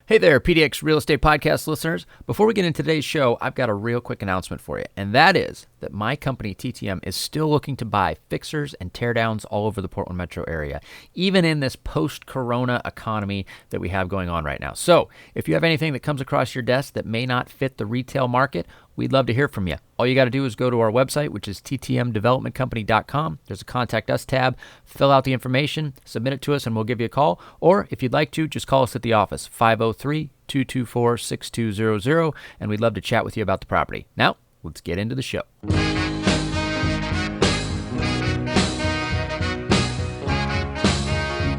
Hey there, PDX Real Estate Podcast listeners. Before we get into today's show, I've got a real quick announcement for you, and that is that my company, TTM, is still looking to buy fixers and teardowns all over the Portland metro area, even in this post-corona economy that we have going on right now. So if you have anything that comes across your desk that may not fit the retail market, we'd love to hear from you. All you got to do is go to our website, which is ttmdevelopmentcompany.com. There's a Contact Us tab. Fill out the information, submit it to us, and we'll give you a call. Or if you'd like to, just call us at the office, 503-224-6200, and we'd love to chat with you about the property. Now, let's get into the show.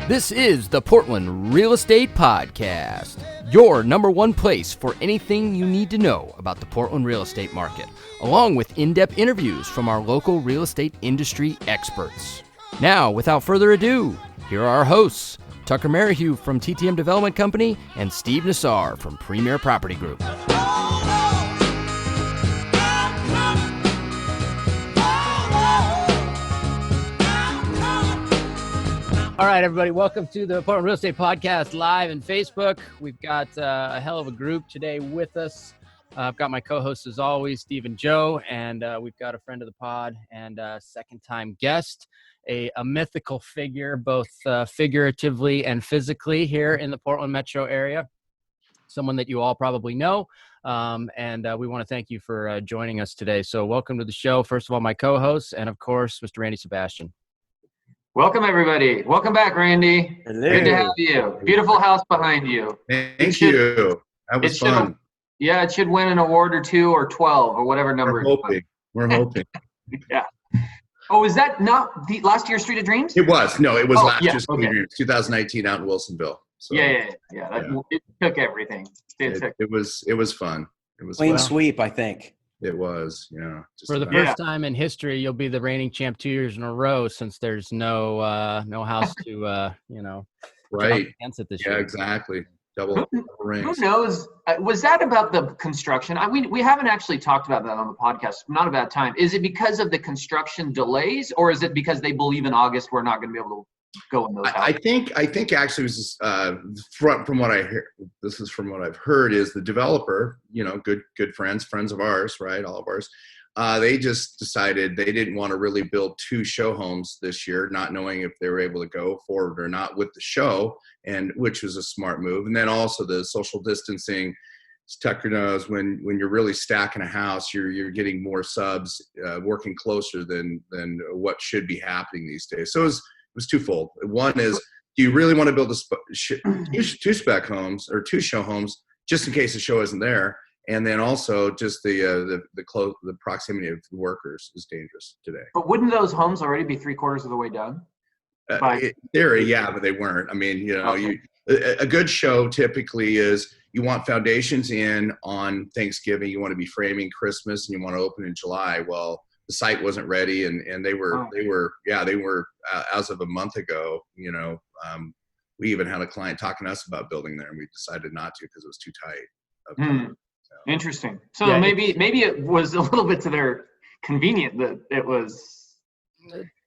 This is the Portland Real Estate Podcast, your number one place for anything you need to know about the Portland real estate market, along with in-depth interviews from our local real estate industry experts. Now, without further ado, here are our hosts, Tucker Merrihew from TTM Development Company and Steve Nassar from Premier Property Group. All right, everybody, welcome to the Portland Real Estate Podcast live in Facebook. We've got a hell of a group today with us. I've got my co-hosts as always, Steve and Joe, and we've got a friend of the pod and a second-time guest, a mythical figure, both figuratively and physically here in the Portland metro area, someone that you all probably know, and we want to thank you for joining us today. So welcome to the show. First of all, my co-hosts, and of course, Mr. Randy Sebastian. Welcome, everybody. Welcome back, Randy. Hello. Good to have you. Beautiful house behind you. Thank you. That was fun. Yeah, it should win an award or two or 12 or whatever number. We're hoping. Yeah. Oh, is that not the last year's Street of Dreams? It was. No, it was last year's okay. 2019 out in Wilsonville. So, Yeah. It took everything. It was fun. It was Clean fun. sweep, I think. It was, yeah. For the first time in history, you'll be the reigning champ 2 years in a row since there's no house to right against it this year. year. Yeah, exactly. Double rings. Who knows? Was that about the construction? We haven't actually talked about that on the podcast. Not a bad time. Is it because of the construction delays, or is it because they believe in August we're not going to be able to go in those houses? I think actually it was from what I hear. This is from what I've heard is the developer, good friends of ours, right? All of ours. They just decided they didn't want to really build 2 show homes this year, not knowing if they were able to go forward or not with the show, and which was a smart move. And then also the social distancing. As Tucker knows, when you're really stacking a house, you're getting more subs working closer than what should be happening these days. So it was twofold. One is, do you really want to build 2 spec homes or 2 show homes just in case the show isn't there? And then also just the proximity of the workers is dangerous today. But wouldn't those homes already be 3/4 of the way done? In theory, yeah, but they weren't. I mean, Okay. A good show typically is you want foundations in on Thanksgiving, you want to be framing Christmas, and you want to open in July. Well, the site wasn't ready, and they were as of a month ago. We even had a client talking to us about building there, and we decided not to because it was too tight. Interesting. So Yeah, maybe it was a little bit to their convenient that it was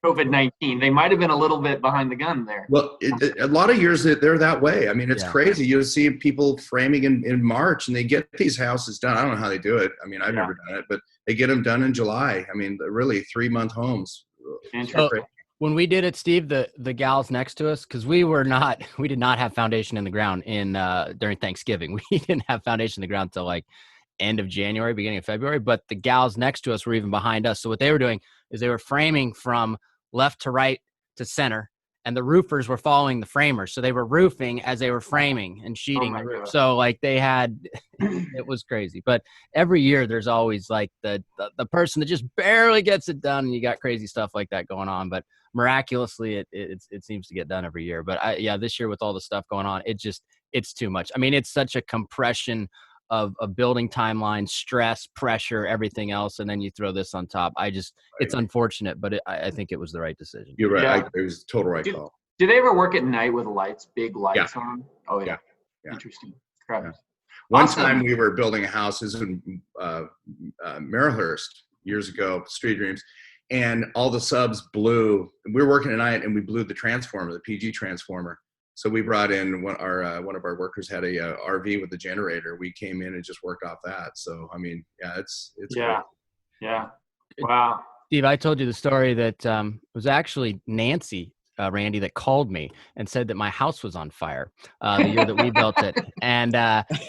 COVID-19. They might have been a little bit behind the gun there. Well, a lot of years they're that way. I mean, it's Yeah. crazy. You see people framing in March, and they get these houses done. I don't know how they do it. I mean, I've never done it, but they get them done in July. I mean, really 3-month homes. Interesting. When we did it, Steve, the gals next to us, because we did not have foundation in the ground during Thanksgiving. We didn't have foundation in the ground till like end of January, beginning of February. But the gals next to us were even behind us. So what they were doing is they were framing from left to right to center, and the roofers were following the framers. So they were roofing as they were framing and sheeting the roof. God. So like they had, it was crazy. But every year there's always like the person that just barely gets it done, and you got crazy stuff like that going on. But miraculously, it seems to get done every year. But this year with all the stuff going on, it's too much. I mean, it's such a compression of building timeline, stress, pressure, everything else, and then you throw this on top. It's unfortunate, but I think it was the right decision. You're right. Yeah. It was a total right call. Do they ever work at night with lights, big lights on? Oh, yeah. Yeah. Interesting. Correct. Yeah. One Awesome. time we were building a house in Marylhurst years ago, Street Dreams, and all the subs blew. We were working at night, and we blew the transformer, the PG transformer. So we brought in one of our workers had a RV with a generator. We came in and just worked off that. So I mean, yeah, it's yeah, yeah. Wow. Steve, I told you the story that it was actually Nancy, Randy, that called me and said that my house was on fire the year that we built it. And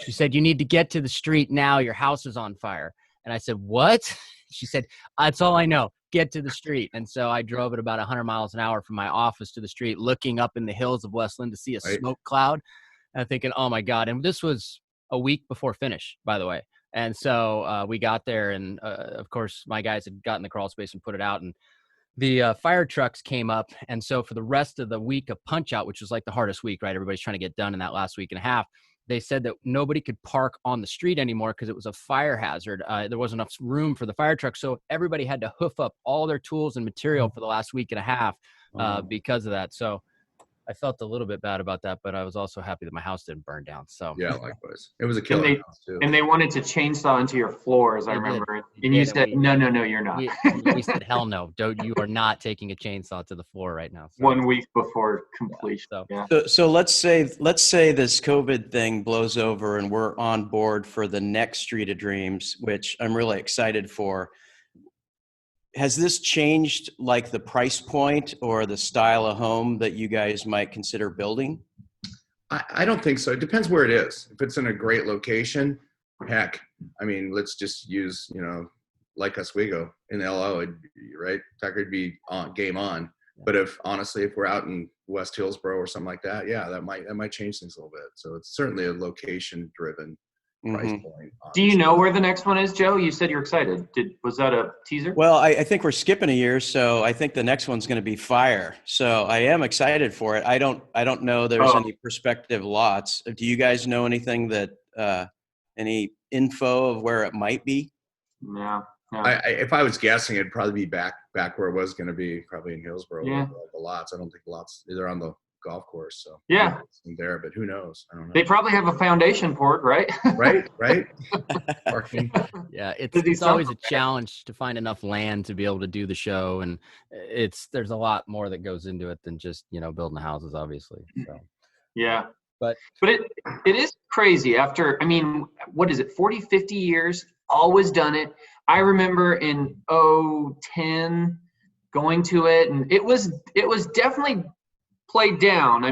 she said, you need to get to the street now. Your house is on fire. And I said, what? She said, that's all I know. Get to the street. And so I drove at about 100 miles an hour from my office to the street, looking up in the hills of Westland to see a smoke cloud. And I'm thinking, oh my God. And this was a week before finish, by the way. And so we got there, and of course, my guys had gotten the crawl space and put it out, and the fire trucks came up. And so for the rest of the week of punch out, which was like the hardest week, right? Everybody's trying to get done in that last week and a half. They said that nobody could park on the street anymore because it was a fire hazard. There wasn't enough room for the fire truck. So everybody had to hoof up all their tools and material for the last week and a half because of that. So I felt a little bit bad about that, but I was also happy that my house didn't burn down. So yeah, likewise. It was a killer house too. And they wanted to chainsaw into your floors, I remember. And you said, no, you're not. We said, hell no, you are not taking a chainsaw to the floor right now. So. 1 week before completion. So let's say this COVID thing blows over and we're on board for the next Street of Dreams, which I'm really excited for. Has this changed like the price point or the style of home that you guys might consider building? I don't think so. It depends where it is. If it's in a great location, heck, I mean, let's just use, like Oswego in LO, right? It'd be game on. But if we're out in West Hillsboro or something like that, yeah, that might change things a little bit. So it's certainly a location driven price point. Honestly. Do you know where the next one is, Joe? You said you're excited. Was that a teaser? Well, I think we're skipping a year, so I think the next one's going to be Fire. So I am excited for it. I don't know there's any prospective lots. Do you guys know anything that any info of where it might be? No. If I was guessing, it'd probably be back where it was going to be, probably in Hillsboro. Yeah. The lots. I don't think the lots. They're on the golf course, so yeah, there, but who knows? I don't know. They probably have a foundation port, right? right. Yeah, it's always a challenge to find enough land to be able to do the show, and there's a lot more that goes into it than just building the houses, obviously. So yeah, but it is crazy. After, what is it, 40, 50 years, always done it. I remember in 2010 going to it, and it was definitely played down.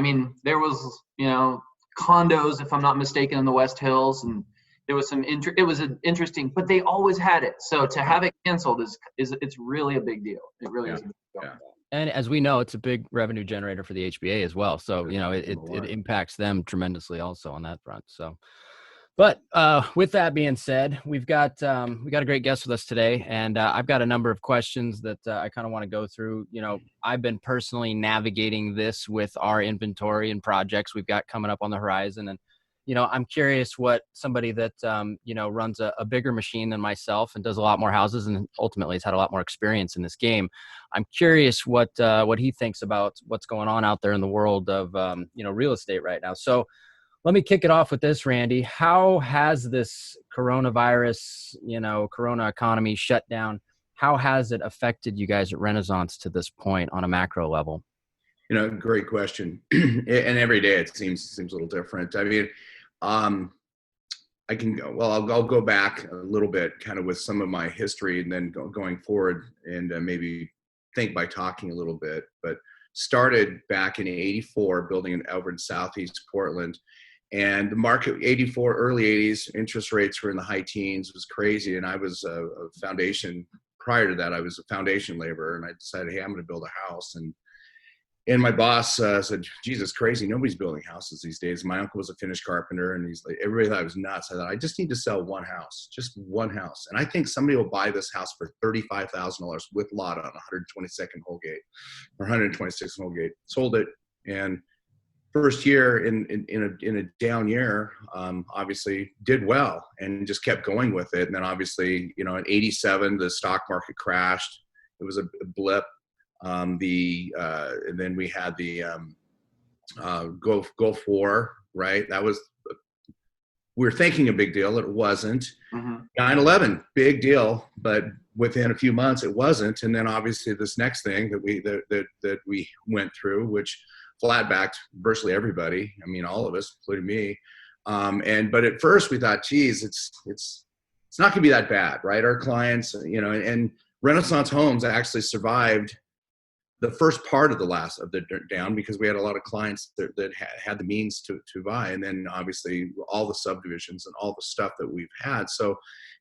There was, condos, if I'm not mistaken, in the West Hills, and there was it was interesting, but they always had it. So to have it canceled it's really a big deal. It really is a big deal. Yeah. And as we know, it's a big revenue generator for the HBA as well. So, it impacts them tremendously also on that front. So, but with that being said, we got a great guest with us today, and I've got a number of questions that I kind of want to go through. I've been personally navigating this with our inventory and projects we've got coming up on the horizon, and I'm curious what somebody that runs a bigger machine than myself and does a lot more houses and ultimately has had a lot more experience in this game. I'm curious what he thinks about what's going on out there in the world of real estate right now. So. Let me kick it off with this, Randy. How has this coronavirus, corona economy shutdown, how has it affected you guys at Renaissance to this point on a macro level? Great question. And every day it seems a little different. I'll go back a little bit kind of with some of my history and then going forward and maybe think by talking a little bit, but started back in '84 building over in Southeast Portland. And the market, early 80s, interest rates were in the high teens. It was crazy. And I was a foundation. Prior to that, I was a foundation laborer. And I decided, hey, I'm going to build a house. And my boss said, Jesus, crazy. Nobody's building houses these days. My uncle was a Finnish carpenter. And he's like, everybody thought I was nuts. I thought, I just need to sell one house, just one house. And I think somebody will buy this house for $35,000 with lot on 122nd Holgate or 126th Holgate. Sold it. And first year in a down year, obviously did well and just kept going with it. And then obviously, in '87, the stock market crashed. It was a blip. And then we had the Gulf War, right? We were thinking a big deal. It wasn't. 9/11, big deal, but within a few months it wasn't. And then obviously this next thing that we went through, which flat-backed virtually everybody. I mean, all of us, including me. But at first we thought, geez, it's not going to be that bad, right? Our clients, and Renaissance Homes actually survived the first part of the down because we had a lot of clients that had the means to buy, and then obviously all the subdivisions and all the stuff that we've had. So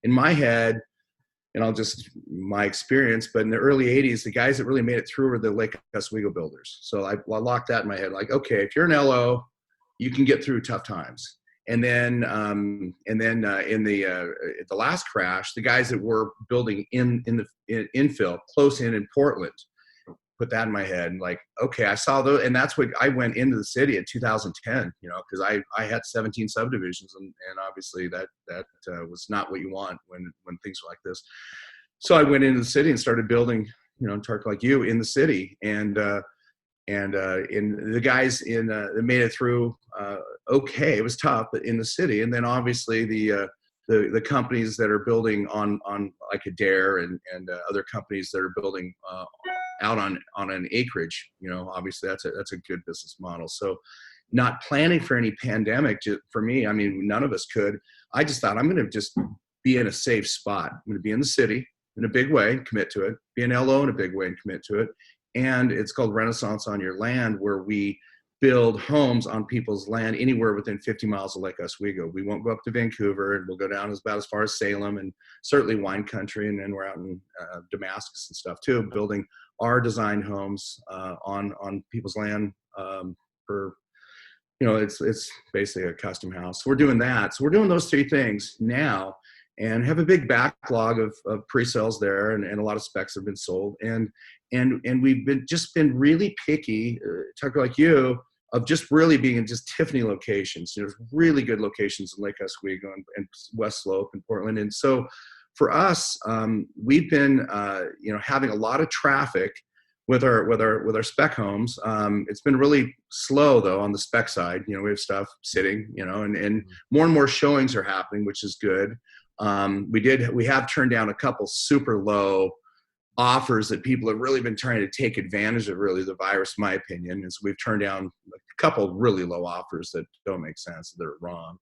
in my head, and my experience, but in the early 80s, the guys that really made it through were the Lake Oswego builders. So I locked that in my head, like, okay, if you're an LO, you can get through tough times. And then in the last crash, the guys that were building in infill close in Portland, put that in my head, like, okay, I saw those, and that's what I went into the city in 2010, because I had 17 subdivisions, and obviously that was not what you want when things are like this. So I went into the city and started building, Tark like you in the city, and the guys that made it through, okay, it was tough, but in the city, and then obviously the companies that are building on like Adair and other companies that are building out on an acreage, obviously that's a good business model. So not planning for any pandemic for me, I mean, none of us could. I just thought, I'm going to just be in a safe spot. I'm going to be in the city in a big way and commit to it, be an LO in a big way and commit to it. And it's called Renaissance on Your Land, where we build homes on people's land anywhere within 50 miles of Lake Oswego. We won't go up to Vancouver, and we'll go down about as far as Salem and certainly wine country. And then we're out in Damascus and stuff too, building our design homes on people's land for, it's basically a custom house. So we're doing that. So we're doing those three things now and have a big backlog of pre-sales there, and a lot of specs have been sold. And we've been really picky, Tucker, like you, of just really being in just Tiffany locations. There's really good locations in Lake Oswego and West Slope and Portland. And so for us, we've been, having a lot of traffic with our spec homes. It's been really slow though on the spec side. We have stuff sitting, and more and more showings are happening, which is good. We have turned down a couple super low offers that people have really been trying to take advantage of really the virus, in my opinion. And so we've turned down a couple really low offers that don't make sense, they're wrong.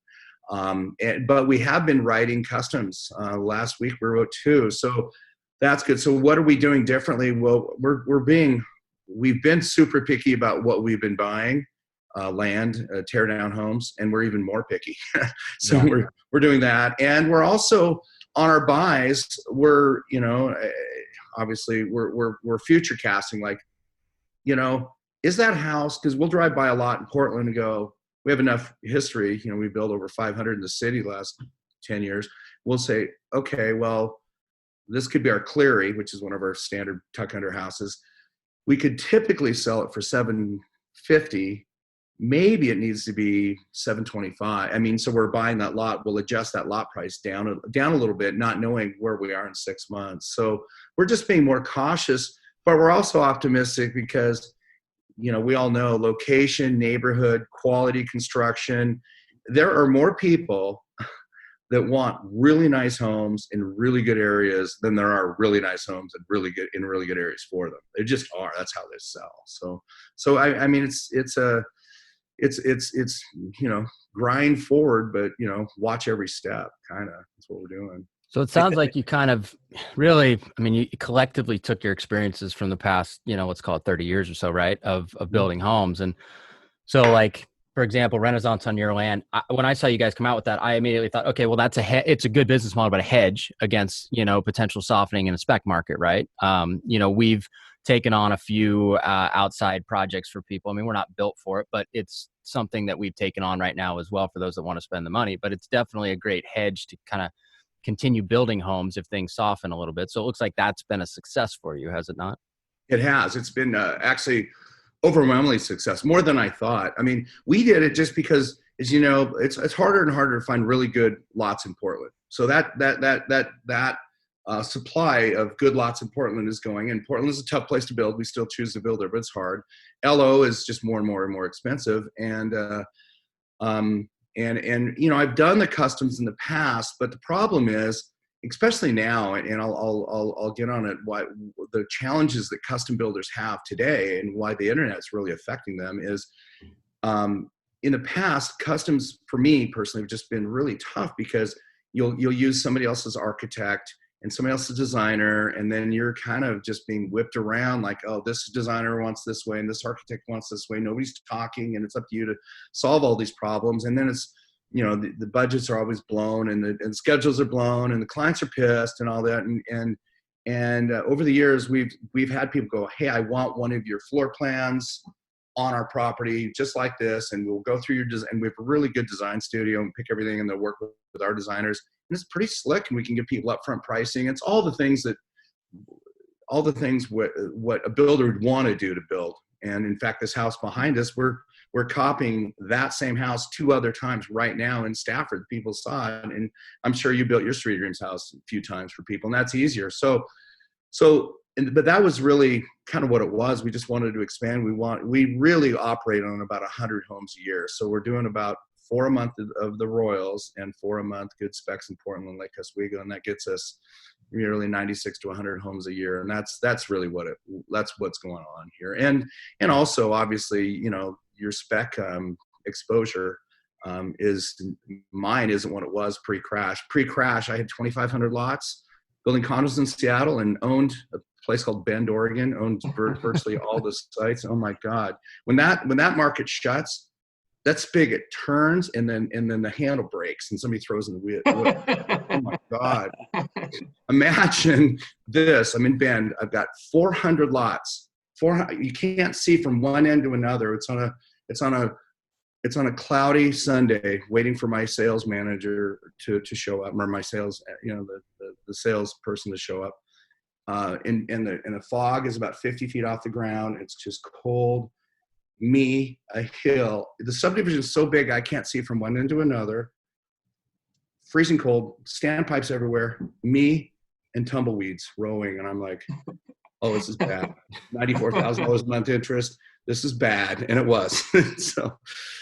But we have been writing customs. Last week we wrote 2, so that's good. So what are we doing differently? Well, we've been super picky about what we've been buying, land, teardown homes, and we're even more picky. So yeah. we're doing that, and we're also on our buys. We're obviously we're future casting, like, is that house, because we'll drive by a lot in Portland and go, we have enough history, we built over 500 in the city the last 10 years. We'll say, okay, well, this could be our Cleary, which is one of our standard tuck under houses. We could typically sell it for $750. Maybe it needs to be $725. I mean, so we're buying that lot. We'll adjust that lot price down a little bit, not knowing where we are in 6 months. So we're just being more cautious, but we're also optimistic because, we all know location, neighborhood, quality construction. There are more people that want really nice homes in really good areas than there are really nice homes in really good areas for them. They just are. That's how they sell. So I mean, it's grind forward, but watch every step. Kind of that's what we're doing. So it sounds like you kind of really, you collectively took your experiences from the past, let's call it 30 years or so, right, of building homes. And so, like, for example, Renaissance on Your Land, when I saw you guys come out with that, I immediately thought, okay, well, it's a good business model, but a hedge against, potential softening in the spec market, right? We've taken on a few outside projects for people. We're not built for it, but it's something that we've taken on right now as well for those that want to spend the money. But it's definitely a great hedge to kind of continue building homes if things soften a little bit. So it looks like that's been a success for you, has it not? It has. It's been actually overwhelmingly success, more than I thought. We did it just because, as you know, it's harder and harder to find really good lots in Portland. So that supply of good lots in Portland is going, and Portland is a tough place to build. We still choose to build there, but it's hard. LO is just more and more expensive. And I've done the customs in the past, but the problem is especially now, and I'll get on it, what the challenges that custom builders have today and why the internet is really affecting them is, in the past, customs for me personally have just been really tough because you'll use somebody else's architect and somebody else's designer, and then you're kind of just being whipped around like, oh, this designer wants this way and this architect wants this way. Nobody's talking, and it's up to you to solve all these problems. And then it's, the budgets are always blown, and the schedules are blown, and the clients are pissed, and all that. And over the years, we've had people go, hey, I want one of your floor plans on our property just like this, and we'll go through your design. And we have a really good design studio and pick everything, and they'll work with our designers, and it's pretty slick, and we can give people upfront pricing. It's all the things what a builder would want to do to build. And in fact, this house behind us, we're copying that same house 2 other times right now in Stafford. People saw it, and I'm sure you built your Street Dreams house a few times for people, and that's easier. But that was really kind of what it was. We just wanted to expand. We really operate on about 100 homes a year. So we're doing about 4 a month of the Royals and 4 a month good specs in Portland, Lake Oswego, and that gets us nearly 96 to 100 homes a year. And that's really that's what's going on here. And also obviously, your spec exposure mine isn't what it was pre-crash. Pre-crash, I had 2,500 lots building condos in Seattle and owned a place called Bend, Oregon, owned virtually all the sites. Oh my God. When that market shuts, that spigot turns and then the handle breaks and somebody throws in the wheel. Oh my God. Imagine this. I'm in Bend. I've got 400 lots. 400, you can't see from one end to another. It's on a cloudy Sunday, waiting for my sales manager to show up, or my sales, the salesperson to show up. And the fog is about 50 feet off the ground. It's just cold. Me, a hill. The subdivision is so big I can't see from one end to another. Freezing cold, standpipes everywhere. Me and tumbleweeds rowing, and I'm like, oh, this is bad. $94,000 a month interest. This is bad, and it was. so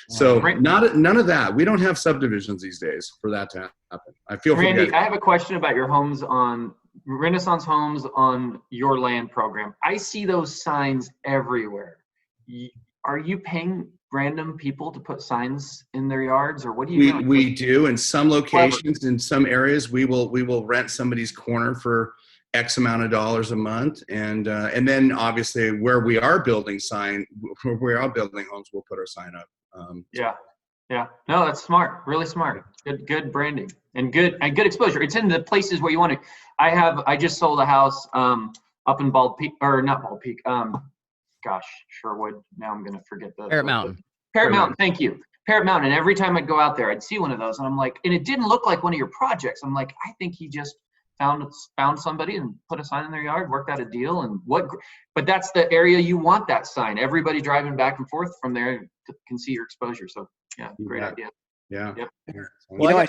none of that. We don't have subdivisions these days for that to happen. I feel Randy, I have a question about your homes on Renaissance Homes on Your Land program. I see those signs everywhere. Are you paying random people to put signs in their yards, or what do you? We do in some locations, in some areas. We will rent somebody's corner for X amount of dollars a month, and then obviously where we are building homes, we'll put our sign up. Yeah. No, that's smart. Really smart. Good branding and good exposure. It's in the places where you want to. I just sold a house up in Bald Peak, or not Bald Peak. Sherwood. Now I'm gonna forget the Parrot Mountain. Parrot Mountain. Thank you. Parrot Mountain. And every time I'd go out there, I'd see one of those, and I'm like, and it didn't look like one of your projects. I'm like, I think he just found somebody and put a sign in their yard, worked out a deal, and but that's the area you want that sign. Everybody driving back and forth from there can see your exposure. So yeah, great idea. Yeah. Yep. Well,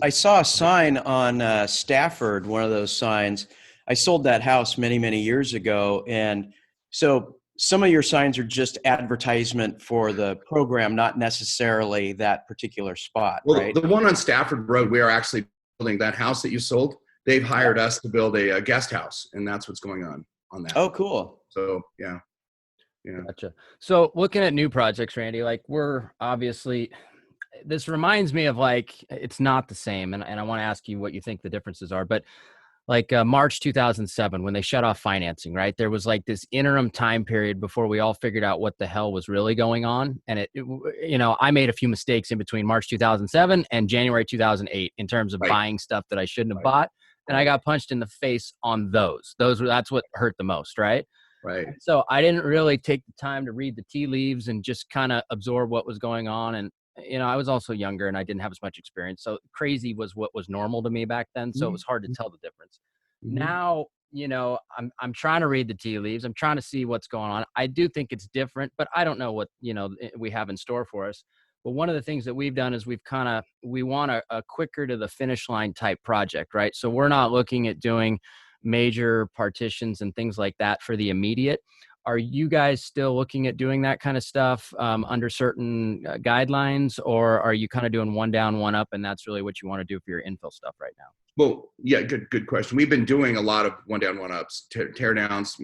I saw a sign on Stafford, one of those signs. I sold that house many, many years ago. And so some of your signs are just advertisement for the program, not necessarily that particular spot, right? The one on Stafford Road, we are actually building that house that you sold. They've hired us to build a guest house, and that's what's going on that. Oh, cool. So, yeah. Gotcha. So looking at new projects, Randy, like we're obviously, this reminds me of like, it's not the same. And I want to ask you what you think the differences are, but like March 2007, when they shut off financing, right? There was like this interim time period before we all figured out what the hell was really going on. And I made a few mistakes in between March 2007 and January 2008 in terms of buying stuff that I shouldn't have bought. And I got punched in the face on those. That's what hurt the most, right? Right. So I didn't really take the time to read the tea leaves and just kind of absorb what was going on. And, I was also younger and I didn't have as much experience. So crazy was what was normal to me back then. So it was hard to tell the difference. Mm-hmm. Now, I'm trying to read the tea leaves. I'm trying to see what's going on. I do think it's different, but I don't know what, we have in store for us. But one of the things that we've done is we want a quicker to the finish line type project, right? So we're not looking at doing major partitions and things like that for the immediate. Are you guys still looking at doing that kind of stuff under certain guidelines, or are you kind of doing one down, one up, and that's really what you want to do for your infill stuff right now? Well, yeah, good question. We've been doing a lot of one down, one ups, tear downs,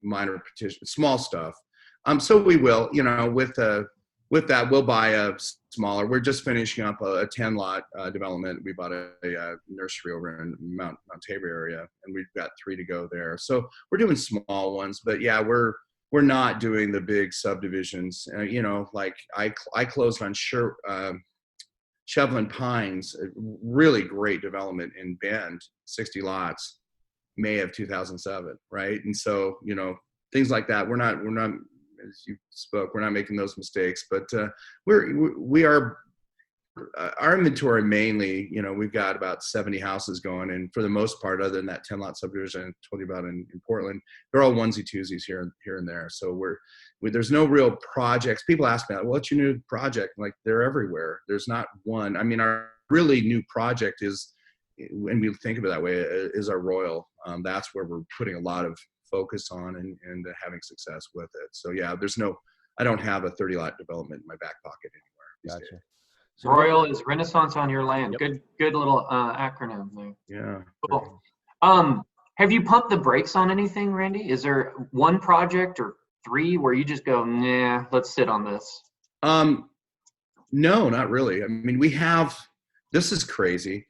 minor petition, small stuff. So we will, with that, we'll buy a smaller. We're just finishing up a 10 lot development. We bought a nursery over in Mount Tabor area, and we've got 3 to go there. So we're doing small ones, but yeah, we're not doing the big subdivisions. Like I closed on Shevlin Pines, a really great development in Bend, 60 lots, May of 2007, right? And so, things like that. We're not, as you spoke, we're not making those mistakes, but we are, our inventory mainly, we've got about 70 houses going, and for the most part, other than that 10 lot subdivision I told you about in Portland, they're all onesie twosies here and there. So there's no real projects. People ask me, what's your new project? Like, they're everywhere. There's not one. I mean, our really new project is, when we think of it that way, is our Royal. That's where we're putting a lot of focus on and having success with it. So yeah, I don't have a 30 lot development in my back pocket anywhere. Gotcha. So Royal is Renaissance on your land. Yep. Good little acronym there. Yeah. Cool. Have you pumped the brakes on anything, Randy? Is there one project or 3 where you just go, nah, let's sit on this? No, not really. I mean, this is crazy.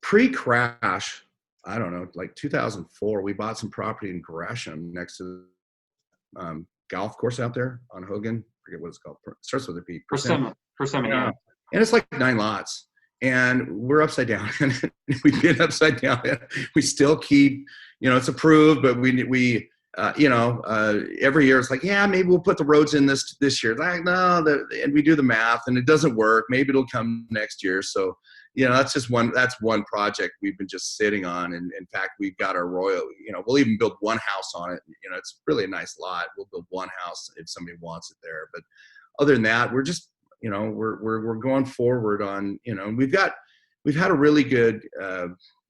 Pre-crash, I don't know, like 2004, we bought some property in Gresham next to the golf course out there on Hogan. I forget what it's called. It starts with a P. Persimmon. Yeah. And it's like 9 lots. And we're upside down. We've been upside down. We still keep, it's approved, but we every year it's like, yeah, maybe we'll put the roads in this year. Like, no, and we do the math and it doesn't work. Maybe it'll come next year. So, that's one project we've been just sitting on. And in fact, we've got our Royal, we'll even build one house on it. It's really a nice lot. We'll build one house if somebody wants it there. But other than that, we're just, we're going forward on, we've had a really good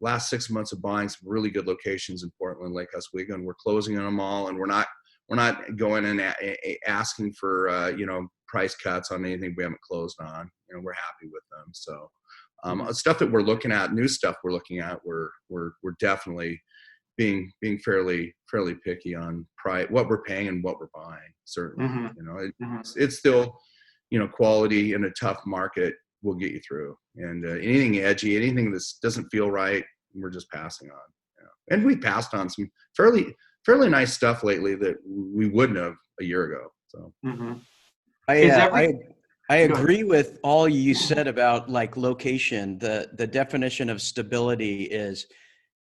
last 6 months of buying some really good locations in Portland, Lake Oswego, and we're closing on them all. And we're not going and asking for, price cuts on anything we haven't closed on. We're happy with them. So stuff that we're looking at, new stuff we're looking at, we're definitely being fairly picky on price, what we're paying and what we're buying. Certainly, it's still, quality in a tough market will get you through. And anything edgy, anything that doesn't feel right, we're just passing on. And we passed on some fairly nice stuff lately that we wouldn't have a year ago. So I agree with all you said about like location. The definition of stability is,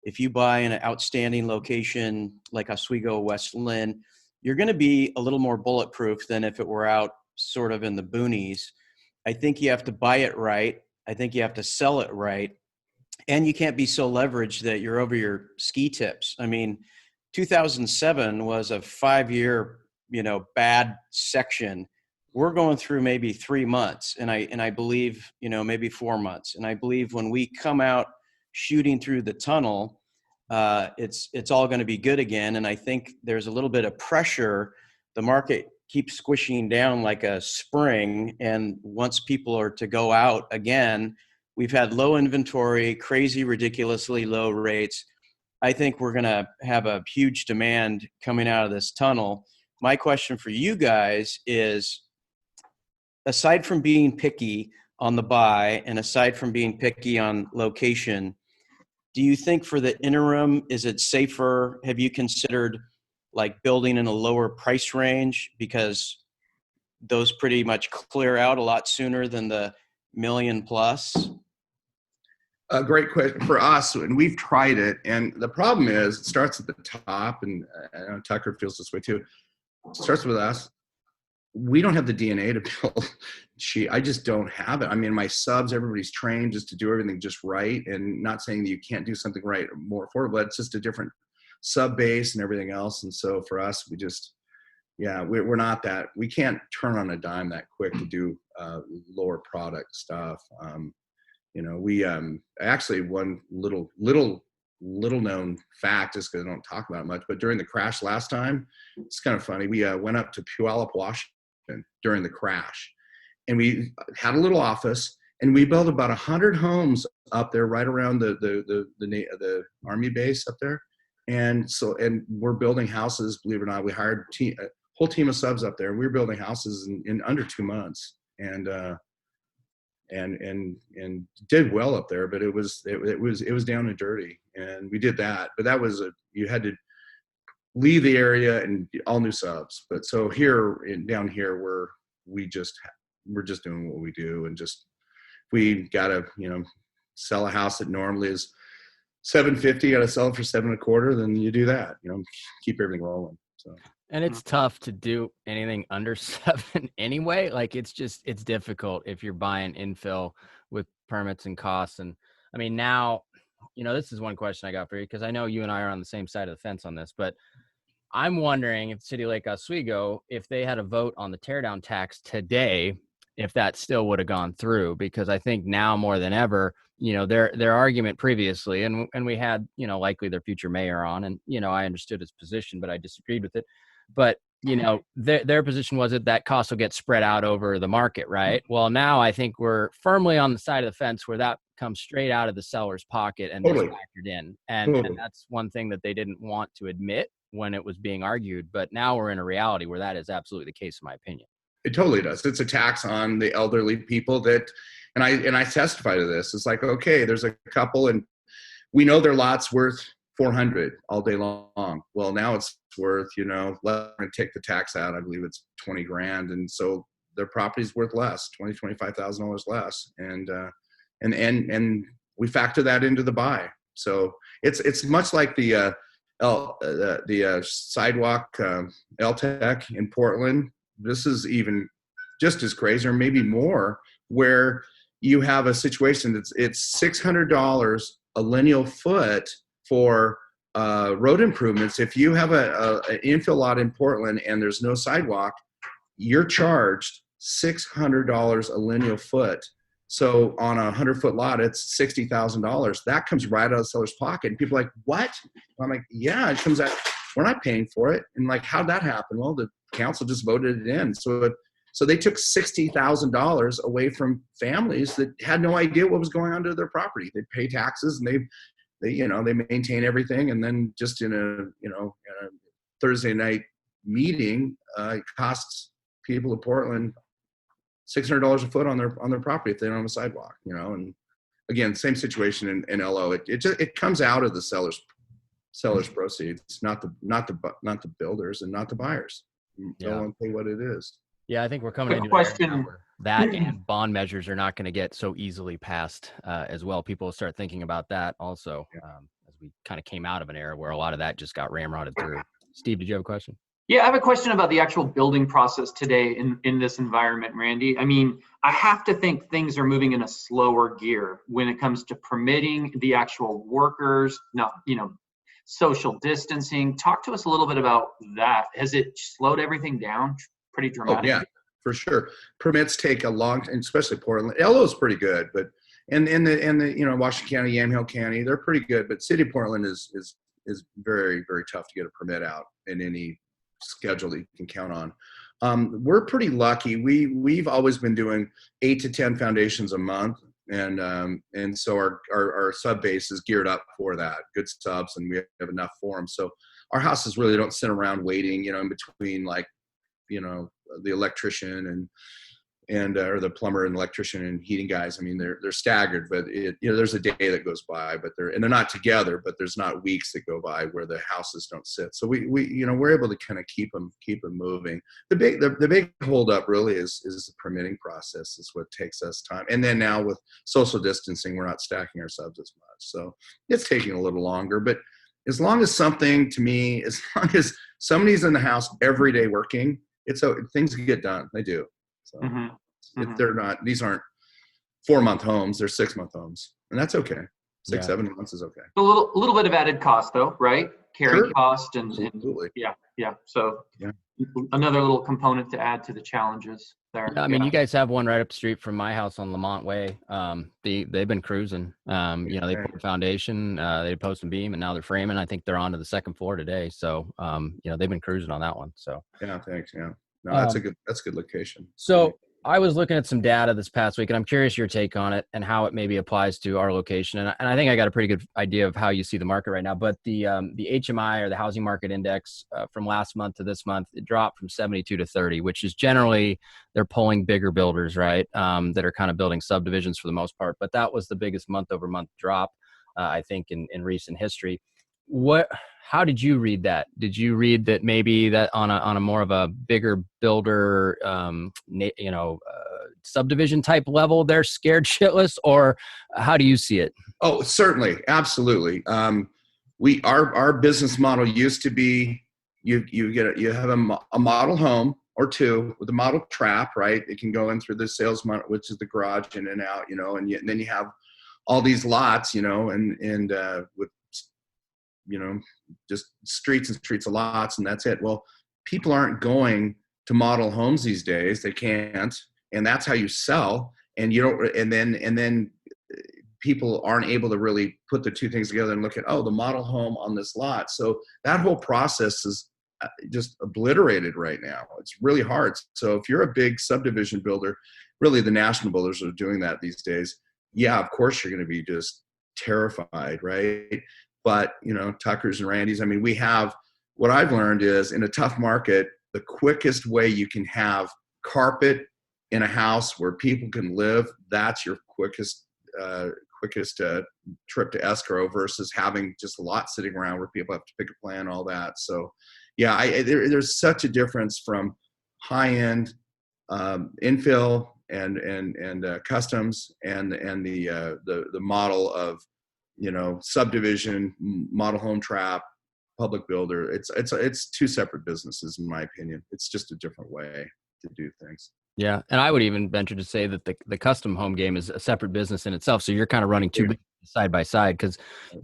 if you buy an outstanding location like Oswego, West Lynn, you're going to be a little more bulletproof than if it were out sort of in the boonies. I think you have to buy it right. I think you have to sell it right. And you can't be so leveraged that you're over your ski tips. I mean, 2007 was a 5-year, bad section. We're going through maybe 3 months, and I believe, maybe 4 months. And I believe when we come out shooting through the tunnel, it's all going to be good again. And I think there's a little bit of pressure. The market keeps squishing down like a spring, and once people are to go out again, we've had low inventory, crazy, ridiculously low rates. I think we're going to have a huge demand coming out of this tunnel. My question for you guys is, aside from being picky on the buy and aside from being picky on location, do you think for the interim, is it safer? Have you considered like building in a lower price range, because those pretty much clear out a lot sooner than the million plus? A great question for us, and we've tried it. And the problem is, it starts at the top, and I know Tucker feels this way too. It starts with us. We don't have the DNA to build. I just don't have it. I mean, my subs, everybody's trained just to do everything just right, and not saying that you can't do something right or more affordable. It's just a different sub base and everything else. And so for us, we're not that, we can't turn on a dime that quick to do lower product stuff. We actually, one little little known fact, just because I don't talk about it much, but during the crash last time, it's kind of funny. We went up to Puyallup, Washington during the crash, and we had a little office, and we built about 100 homes up there right around the Army base up there. And we're building houses, believe it or not. We hired a whole team of subs up there, and we were building houses in under 2 months, and did well up there. But it was down and dirty, and we did that. But that was you had to leave the area and all new subs. But so down here, we're just doing what we do, and just we gotta sell a house that normally is $750, got to sell it for $7.25, then you do that, keep everything rolling. So. And it's tough to do anything under 7 anyway. Like it's difficult if you're buying infill with permits and costs. And I mean, now, this is one question I got for you, because I know you and I are on the same side of the fence on this, but I'm wondering if City Lake Oswego, if they had a vote on the teardown tax today, if that still would have gone through, because I think now more than ever, their argument previously, and we had, likely their future mayor on, and, I understood his position, but I disagreed with it. But, their position was that cost will get spread out over the market, right? Well, now I think we're firmly on the side of the fence where that comes straight out of the seller's pocket and Totally. factored in. And that's one thing that they didn't want to admit when it was being argued. But now we're in a reality where that is absolutely the case, in my opinion. It totally does. It's a tax on the elderly people and I testify to this. It's like, okay, there's a couple and we know their lot's worth $400 all day long. Well, now it's worth, let them take the tax out. I believe it's $20,000. And so their property's worth less, $25,000 less. And we factor that into the buy. So it's much like the sidewalk LTEC in Portland. This is even just as crazy, or maybe more, where you have a situation it's $600 a lineal foot for road improvements. If you have an infill lot in Portland and there's no sidewalk, you're charged $600 a lineal foot. So on a 100-foot lot, it's $60,000. That comes right out of the seller's pocket. And people are like, what? I'm like, yeah, it comes out. We're not paying for it. And like, how'd that happen? Well, the council just voted it in. So they took $60,000 away from families that had no idea what was going on to their property. They pay taxes and they maintain everything. And then just in a Thursday night meeting, it costs people of Portland $600 a foot on their property if they don't have a sidewalk, and again, same situation in LO. It comes out of the seller's proceeds, not the builders and not the buyers. They'll only pay what it is. Yeah, I think we're coming into question. That and bond measures are not going to get so easily passed as well. People will start thinking about that also, as we kind of came out of an era where a lot of that just got ramrodded through. Steve, did you have a question? Yeah, I have a question about the actual building process today in this environment, Randy. I mean, I have to think things are moving in a slower gear when it comes to permitting the actual workers, social distancing. Talk to us a little bit about that. Has it slowed everything down pretty dramatically? Oh, yeah, for sure. Permits take a long time, especially Portland. LO is pretty good, but in the Washington County, Yamhill County, they're pretty good. But City of Portland is very, very tough to get a permit out in any schedule that you can count on. We're pretty lucky. We've always been doing 8 to 10 foundations a month, and so our sub base is geared up for that. Good subs, and we have enough for them. So our houses really don't sit around waiting, in between the electrician and or the plumber and electrician and heating guys. I mean, they're staggered, but there's a day that goes by, but they're not together, but there's not weeks that go by where the houses don't sit. So we're able to kind of keep them moving. The big holdup really is the permitting process is what takes us time. And then now with social distancing, we're not stacking our subs as much. So it's taking a little longer, but as long as somebody's in the house every day working, things get done. They do. So these aren't 4-month homes, they're 6-month homes. And that's okay. 7 months is okay. A little bit of added cost though, right? Carrying cost and absolutely. Yeah. So another little component to add to the challenges. there. Yeah, I mean, you guys have one right up the street from my house on Lamont Way. They've been cruising. You know, they poured foundation, they posted some beam, and now they're framing. I think they're on to the second floor today. So, you know, they've been cruising on that one. So, yeah, thanks. Yeah, no, that's a good location. So I was looking at some data this past week, and I'm curious your take on it and how it maybe applies to our location. And I think I got a pretty good idea of how you see the market right now. But the HMI, or the housing market index, from last month to this month, it dropped from 72 to 30, which is generally they're pulling bigger builders, right, that are kind of building subdivisions for the most part. But that was the biggest month-over-month drop, I think, in recent history. How did you read that? Did you read that maybe that on a more of a bigger builder, subdivision type level, they're scared shitless, or how do you see it? Oh, certainly, absolutely. Our business model used to be you have a model home or two with a model trap, right? It can go in through the sales model, which is the garage, in and out, and then you have all these lots, and with just streets and streets of lots, and that's it. Well, people aren't going to model homes these days. They can't, and that's how you sell. And then people aren't able to really put the two things together and look at, the model home on this lot. So that whole process is just obliterated right now. It's really hard. So if you're a big subdivision builder, really the national builders are doing that these days. Yeah, of course you're going to be just terrified, right? But, Tuckers and Randy's, I mean, what I've learned is, in a tough market, the quickest way you can have carpet in a house where people can live, that's your quickest trip to escrow, versus having just a lot sitting around where people have to pick a plan, all that. So, yeah, there's such a difference from high-end infill and customs and the model of subdivision, model home trap, public builder. It's two separate businesses, in my opinion. It's just a different way to do things. Yeah, and I would even venture to say that the custom home game is a separate business in itself. So you're kind of running two side by side, because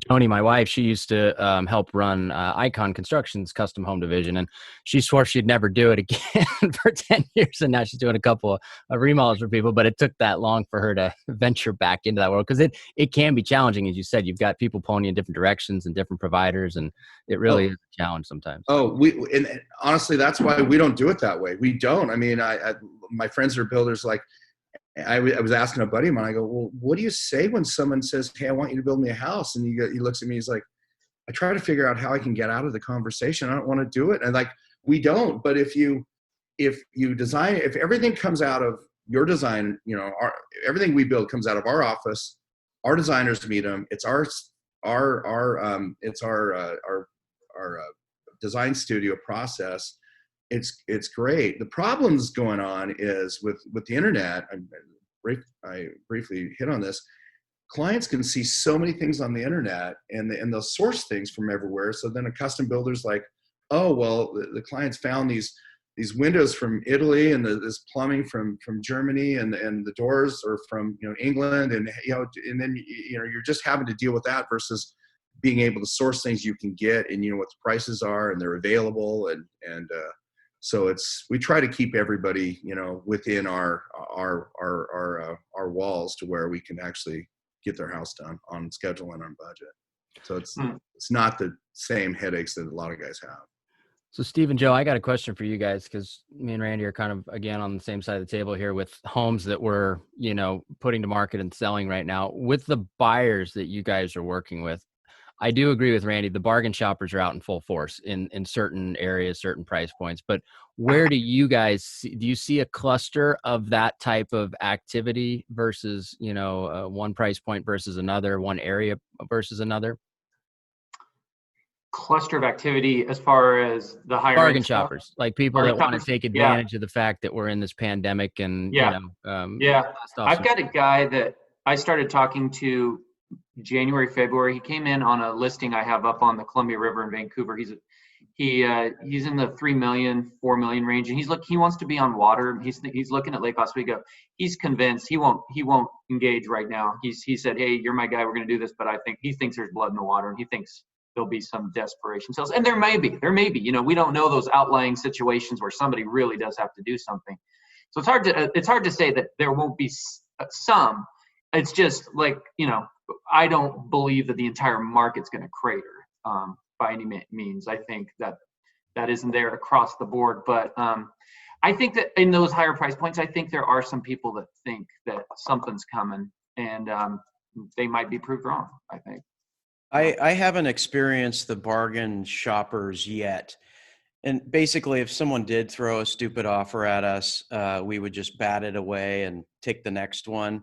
Joni, my wife, she used to help run Icon Construction's custom home division, and she swore she'd never do it again for 10 years, and now she's doing a couple of remodels for people. But it took that long for her to venture back into that world, because it can be challenging. As you said, you've got people pulling you in different directions and different providers, and it really is a challenge sometimes. And honestly, that's why we don't do it that way. We don't. I mean, my friends are builders. Like, I was asking a buddy of mine, I go, well, what do you say when someone says, hey, I want you to build me a house? And he looks at me, he's like, I try to figure out how I can get out of the conversation. I don't want to do it. And like, we don't. But if you design, if everything comes out of your design, everything we build comes out of our office, our designers meet them. It's our design studio process. It's great. The problems going on is with the internet. I briefly hit on this. Clients can see so many things on the internet, and they'll source things from everywhere. So then a custom builder's like, oh, well, the clients found these windows from Italy, and this plumbing from Germany, and the doors are from England, and then you're just having to deal with that, versus being able to source things you can get, and what the prices are, and they're available, and so we try to keep everybody, within our walls, to where we can actually get their house done on schedule and on budget. So it's not the same headaches that a lot of guys have. So Steve and Joe, I got a question for you guys, because me and Randy are kind of, again, on the same side of the table here with homes that we're, putting to market and selling right now. With the buyers that you guys are working with, I do agree with Randy. The bargain shoppers are out in full force in certain areas, certain price points. But where do you guys do you see a cluster of that type of activity versus, one price point versus another, one area versus another? Cluster of activity as far as the higher bargain shoppers, like people that want to take advantage of the fact that we're in this pandemic, and I've got a guy that I started talking to January, February. He came in on a listing I have up on the Columbia River in Vancouver. He's in the 3 million, 4 million range, and he wants to be on water. He's looking at Lake Oswego. He's convinced he won't engage right now. He said, hey, you're my guy, we're going to do this, but he thinks there's blood in the water, and he thinks there'll be some desperation sales. And there may be, we don't know those outlying situations where somebody really does have to do something. So it's hard to say that there won't be some. It's just like, I don't believe that the entire market's going to crater by any means. I think that isn't there across the board, but I think that in those higher price points, I think there are some people that think that something's coming, and they might be proved wrong, I think. I haven't experienced the bargain shoppers yet. And basically, if someone did throw a stupid offer at us, we would just bat it away and take the next one.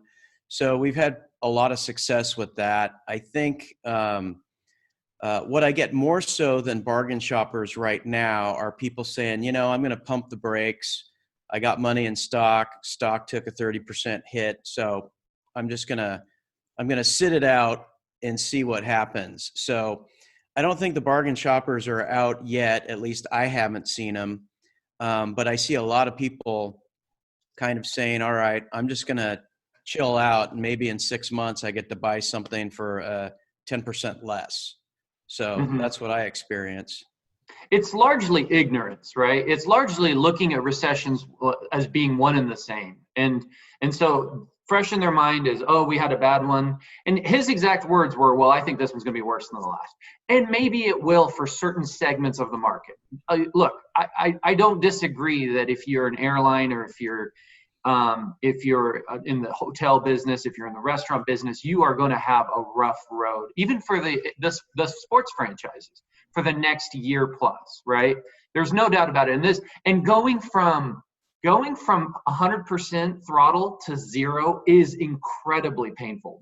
So we've had a lot of success with that. I think what I get more so than bargain shoppers right now are people saying, I'm going to pump the brakes. I got money in stock. Stock took a 30% hit. So I'm going to sit it out and see what happens. So I don't think the bargain shoppers are out yet. At least I haven't seen them. But I see a lot of people kind of saying, all right, I'm just going to chill out. And maybe in 6 months, I get to buy something for 10% less. So that's what I experience. It's largely ignorance, right? It's largely looking at recessions as being one and the same. And so fresh in their mind is, oh, we had a bad one. And his exact words were, well, I think this one's going to be worse than the last. And maybe it will for certain segments of the market. Look, I don't disagree that if you're an airline or if you're in the hotel business, if you're in the restaurant business, you are going to have a rough road, even for the sports franchises for the next year plus, right? There's no doubt about it. And going from 100% throttle to zero is incredibly painful.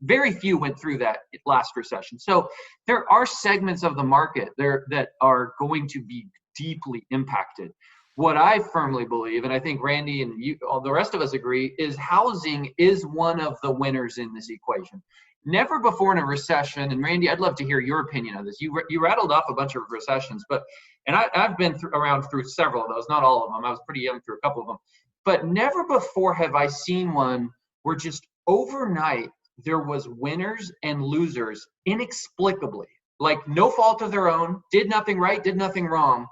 Very few went through that last recession. So there are segments of the market there that are going to be deeply impacted. What I firmly believe, and I think Randy and all the rest of us agree, is housing is one of the winners in this equation. Never before in a recession, and Randy, I'd love to hear your opinion on this. You rattled off a bunch of recessions, and I've been around through several of those, not all of them. I was pretty young through a couple of them. But never before have I seen one where just overnight there was winners and losers inexplicably, like no fault of their own, did nothing right, did nothing wrong.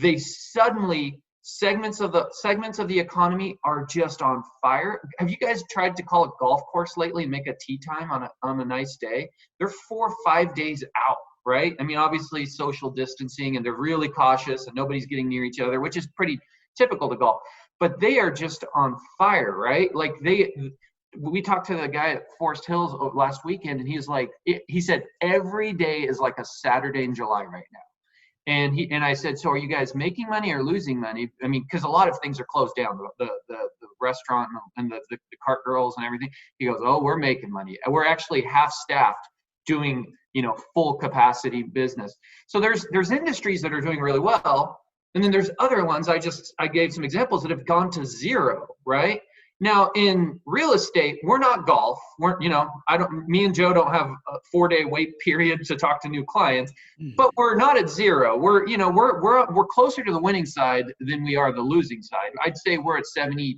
They suddenly, segments of the economy are just on fire. Have you guys tried to call a golf course lately and make a tee time on a nice day? They're 4 or 5 days out, right? I mean, obviously social distancing, and they're really cautious and nobody's getting near each other, which is pretty typical to golf. But they are just on fire, right? Like we talked to the guy at Forest Hills last weekend, and he said every day is like a Saturday in July right now. And I said, so are you guys making money or losing money? I mean, because a lot of things are closed down, the restaurant and the cart girls and everything. He goes, oh, we're making money. We're actually half staffed doing, full capacity business. So there's industries that are doing really well. And then there's other ones, I gave some examples that have gone to zero, right? Now in real estate, we're not golf. Me and Joe don't have a 4-day wait period to talk to new clients, but we're not at zero. We're closer to the winning side than we are the losing side. I'd say we're at 70%,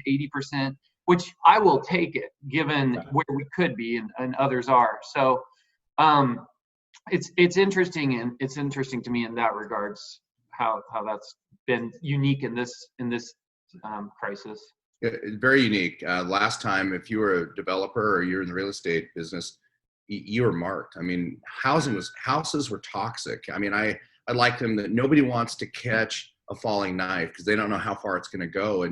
80%, which I will take it given where we could be and others are. So it's interesting, and it's interesting to me in that regards how that's been unique in this crisis. Yeah, very unique. Last time, if you were a developer or you're in the real estate business, you were marked. I mean, houses were toxic. I mean, I like them that nobody wants to catch a falling knife because they don't know how far it's going to go.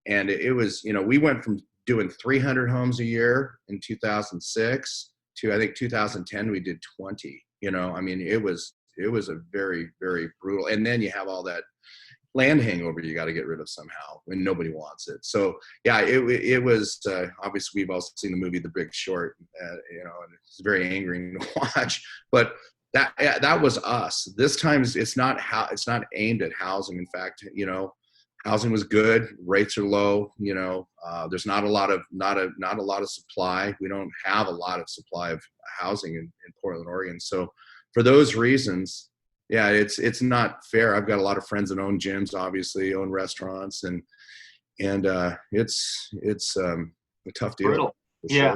And it was, we went from doing 300 homes a year in 2006 to, I think 2010, we did 20. I mean, it was a very, very brutal. And then you have all that land hangover you got to get rid of somehow when nobody wants it. So yeah, it was obviously we've all seen the movie The Big Short, and it's very angering to watch. But that was us. This time it's not aimed at housing. In fact, housing was good. Rates are low. There's not a lot of supply. We don't have a lot of supply of housing in Portland, Oregon. So for those reasons, yeah, it's not fair. I've got a lot of friends that own gyms, obviously, own restaurants, and it's a tough deal. Brutal. Yeah.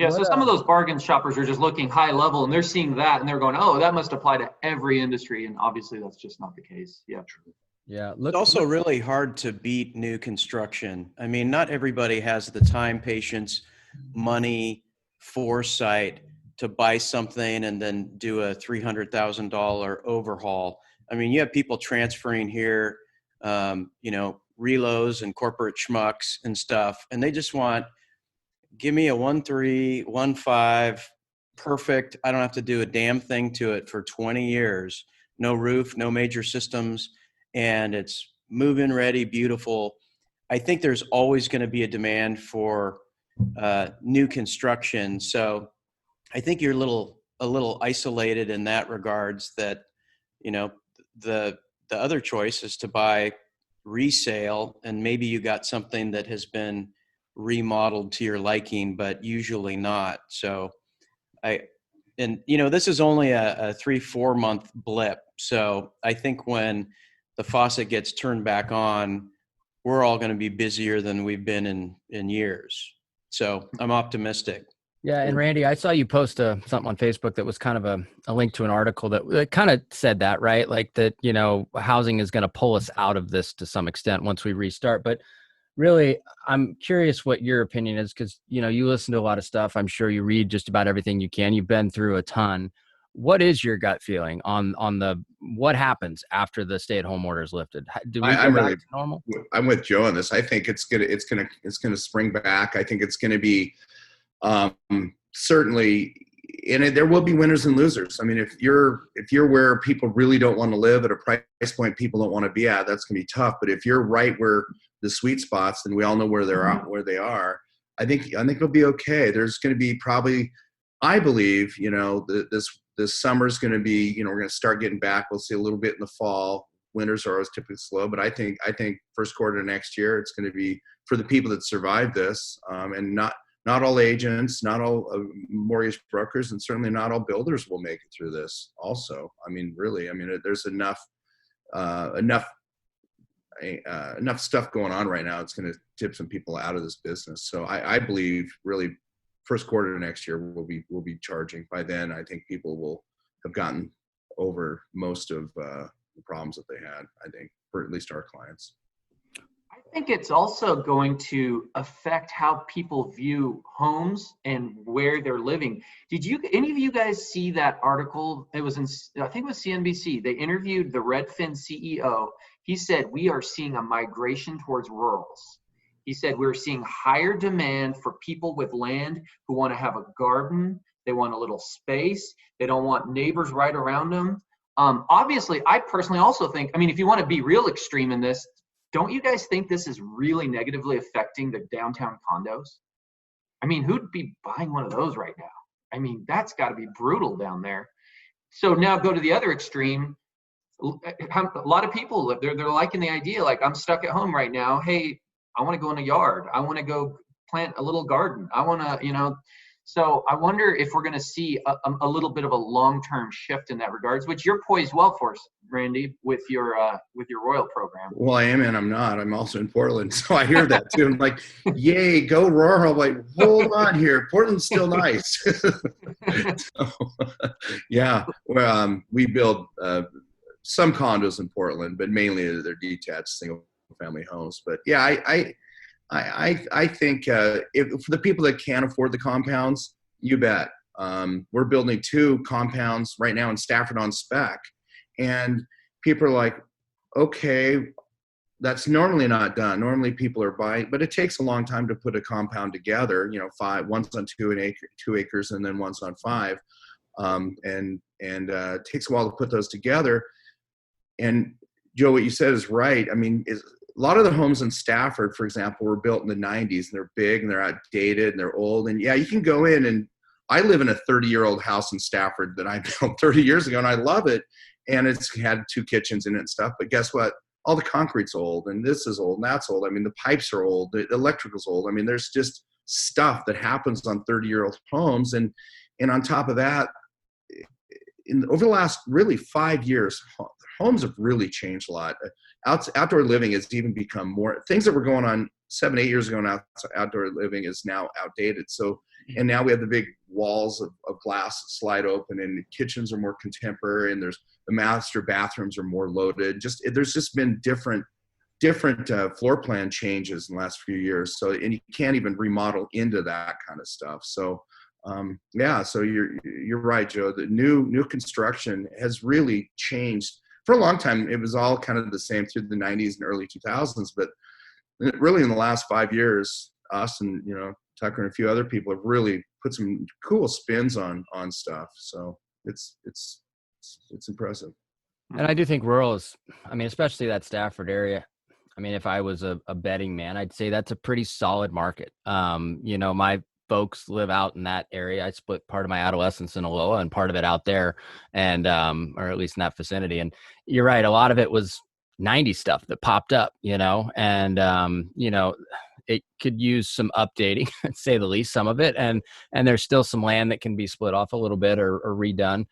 So some of those bargain shoppers are just looking high level, and they're seeing that, and they're going, "Oh, that must apply to every industry," and obviously that's just not the case. Yeah, true. Yeah. It's also really hard to beat new construction. I mean, not everybody has the time, patience, money, foresight to buy something and then do a $300,000 overhaul. I mean, you have people transferring here, reloads and corporate schmucks and stuff, and they just want, give me a 1.3, 1.5, perfect. I don't have to do a damn thing to it for 20 years. No roof, no major systems, and it's move-in ready, beautiful. I think there's always going to be a demand for new construction. So I think you're a little isolated in that regards. That the other choice is to buy resale, and maybe you got something that has been remodeled to your liking, but usually not. So this is only a 3-4 month blip. So I think when the faucet gets turned back on, we're all going to be busier than we've been in years. So I'm optimistic. Yeah. And Randy, I saw you post something on Facebook that was kind of a link to an article that kind of said that, right? Like that, housing is going to pull us out of this to some extent once we restart. But really, I'm curious what your opinion is, because, you listen to a lot of stuff. I'm sure you read just about everything you can. You've been through a ton. What is your gut feeling on what happens after the stay-at-home order is lifted? Do we go back to normal? I'm with Joe on this. I think it's gonna spring back. I think it's gonna be certainly, and there will be winners and losers. I mean, if you're where people really don't want to live at a price point people don't want to be at, that's gonna be tough. But if you're right where the sweet spots, and we all know where they are, I think it'll be okay. There's going to be probably, I believe, this summer's going to be, we're going to start getting back. We'll see a little bit in the fall. Winters are always typically slow, but I think first quarter next year, it's going to be for the people that survive this, and not all agents, not all mortgage brokers, and certainly not all builders will make it through this also. I mean, really, there's enough stuff going on right now. It's going to tip some people out of this business. So I believe really first quarter next year we'll be charging. By then, I think people will have gotten over most of the problems that they had, I think, for at least our clients. I think it's also going to affect how people view homes and where they're living. Did any of you guys see that article? It was I think it was CNBC. They interviewed the Redfin CEO. He said, we are seeing a migration towards rurals. He said, we're seeing higher demand for people with land who want to have a garden. They want a little space. They don't want neighbors right around them. Obviously, I personally also think, if you want to be real extreme in this, don't you guys think this is really negatively affecting the downtown condos? Who'd be buying one of those right now? That's got to be brutal down there. So now go to the other extreme. A lot of people, they're liking the idea, like, I'm stuck at home right now. Hey, I want to go in a yard. I want to go plant a little garden. I want to, so I wonder if we're going to see a little bit of a long-term shift in that regards, which you're poised well for, Randy, with your Royal program. Well, I am, and I'm not. I'm also in Portland, so I hear that too. I'm like, yay, go rural. I'm like, hold on here. Portland's still nice. So, yeah, well, we build some condos in Portland, but mainly they're detached single-family homes. But yeah, I think if for the people that can't afford the compounds, you bet. We're building 2 compounds right now in Stafford on spec, and people are like, okay, that's normally not done. Normally people are buying, but it takes a long time to put a compound together. One's on 2 acres, and then one's on 5, and it takes a while to put those together. And Joe, what you said is right. A lot of the homes in Stafford, for example, were built in the 90s, and they're big and they're outdated and they're old. And yeah, you can go in, and I live in a 30-year-old house in Stafford that I built 30 years ago, and I love it. And it's had 2 kitchens in it and stuff. But guess what? All the concrete's old, and this is old, and that's old. The pipes are old, the electrical's old. There's just stuff that happens on 30-year-old homes. And on top of that, over the last really 5 years, homes have really changed a lot. Outdoor living has even become more things that were going on 7, 8 years ago. Now outdoor living is now outdated. So, and now we have the big walls of glass that slide open, and the kitchens are more contemporary, and there's the master bathrooms are more loaded. There's just been different floor plan changes in the last few years. So, and you can't even remodel into that kind of stuff. So, so you're right, Joe. The new construction has really changed. For a long time, it was all kind of the same through the 90s and early 2000s, but really in the last 5 years, us and, Tucker and a few other people have really put some cool spins on stuff. So it's impressive. And I do think rural is, especially that Stafford area. If I was a betting man, I'd say that's a pretty solid market. My folks live out in that area. I split part of my adolescence in Aloha and part of it out there, and or at least in that vicinity. And you're right, a lot of it was 90s stuff that popped up, and it could use some updating, to say the least, some of it, and there's still some land that can be split off a little bit or redone.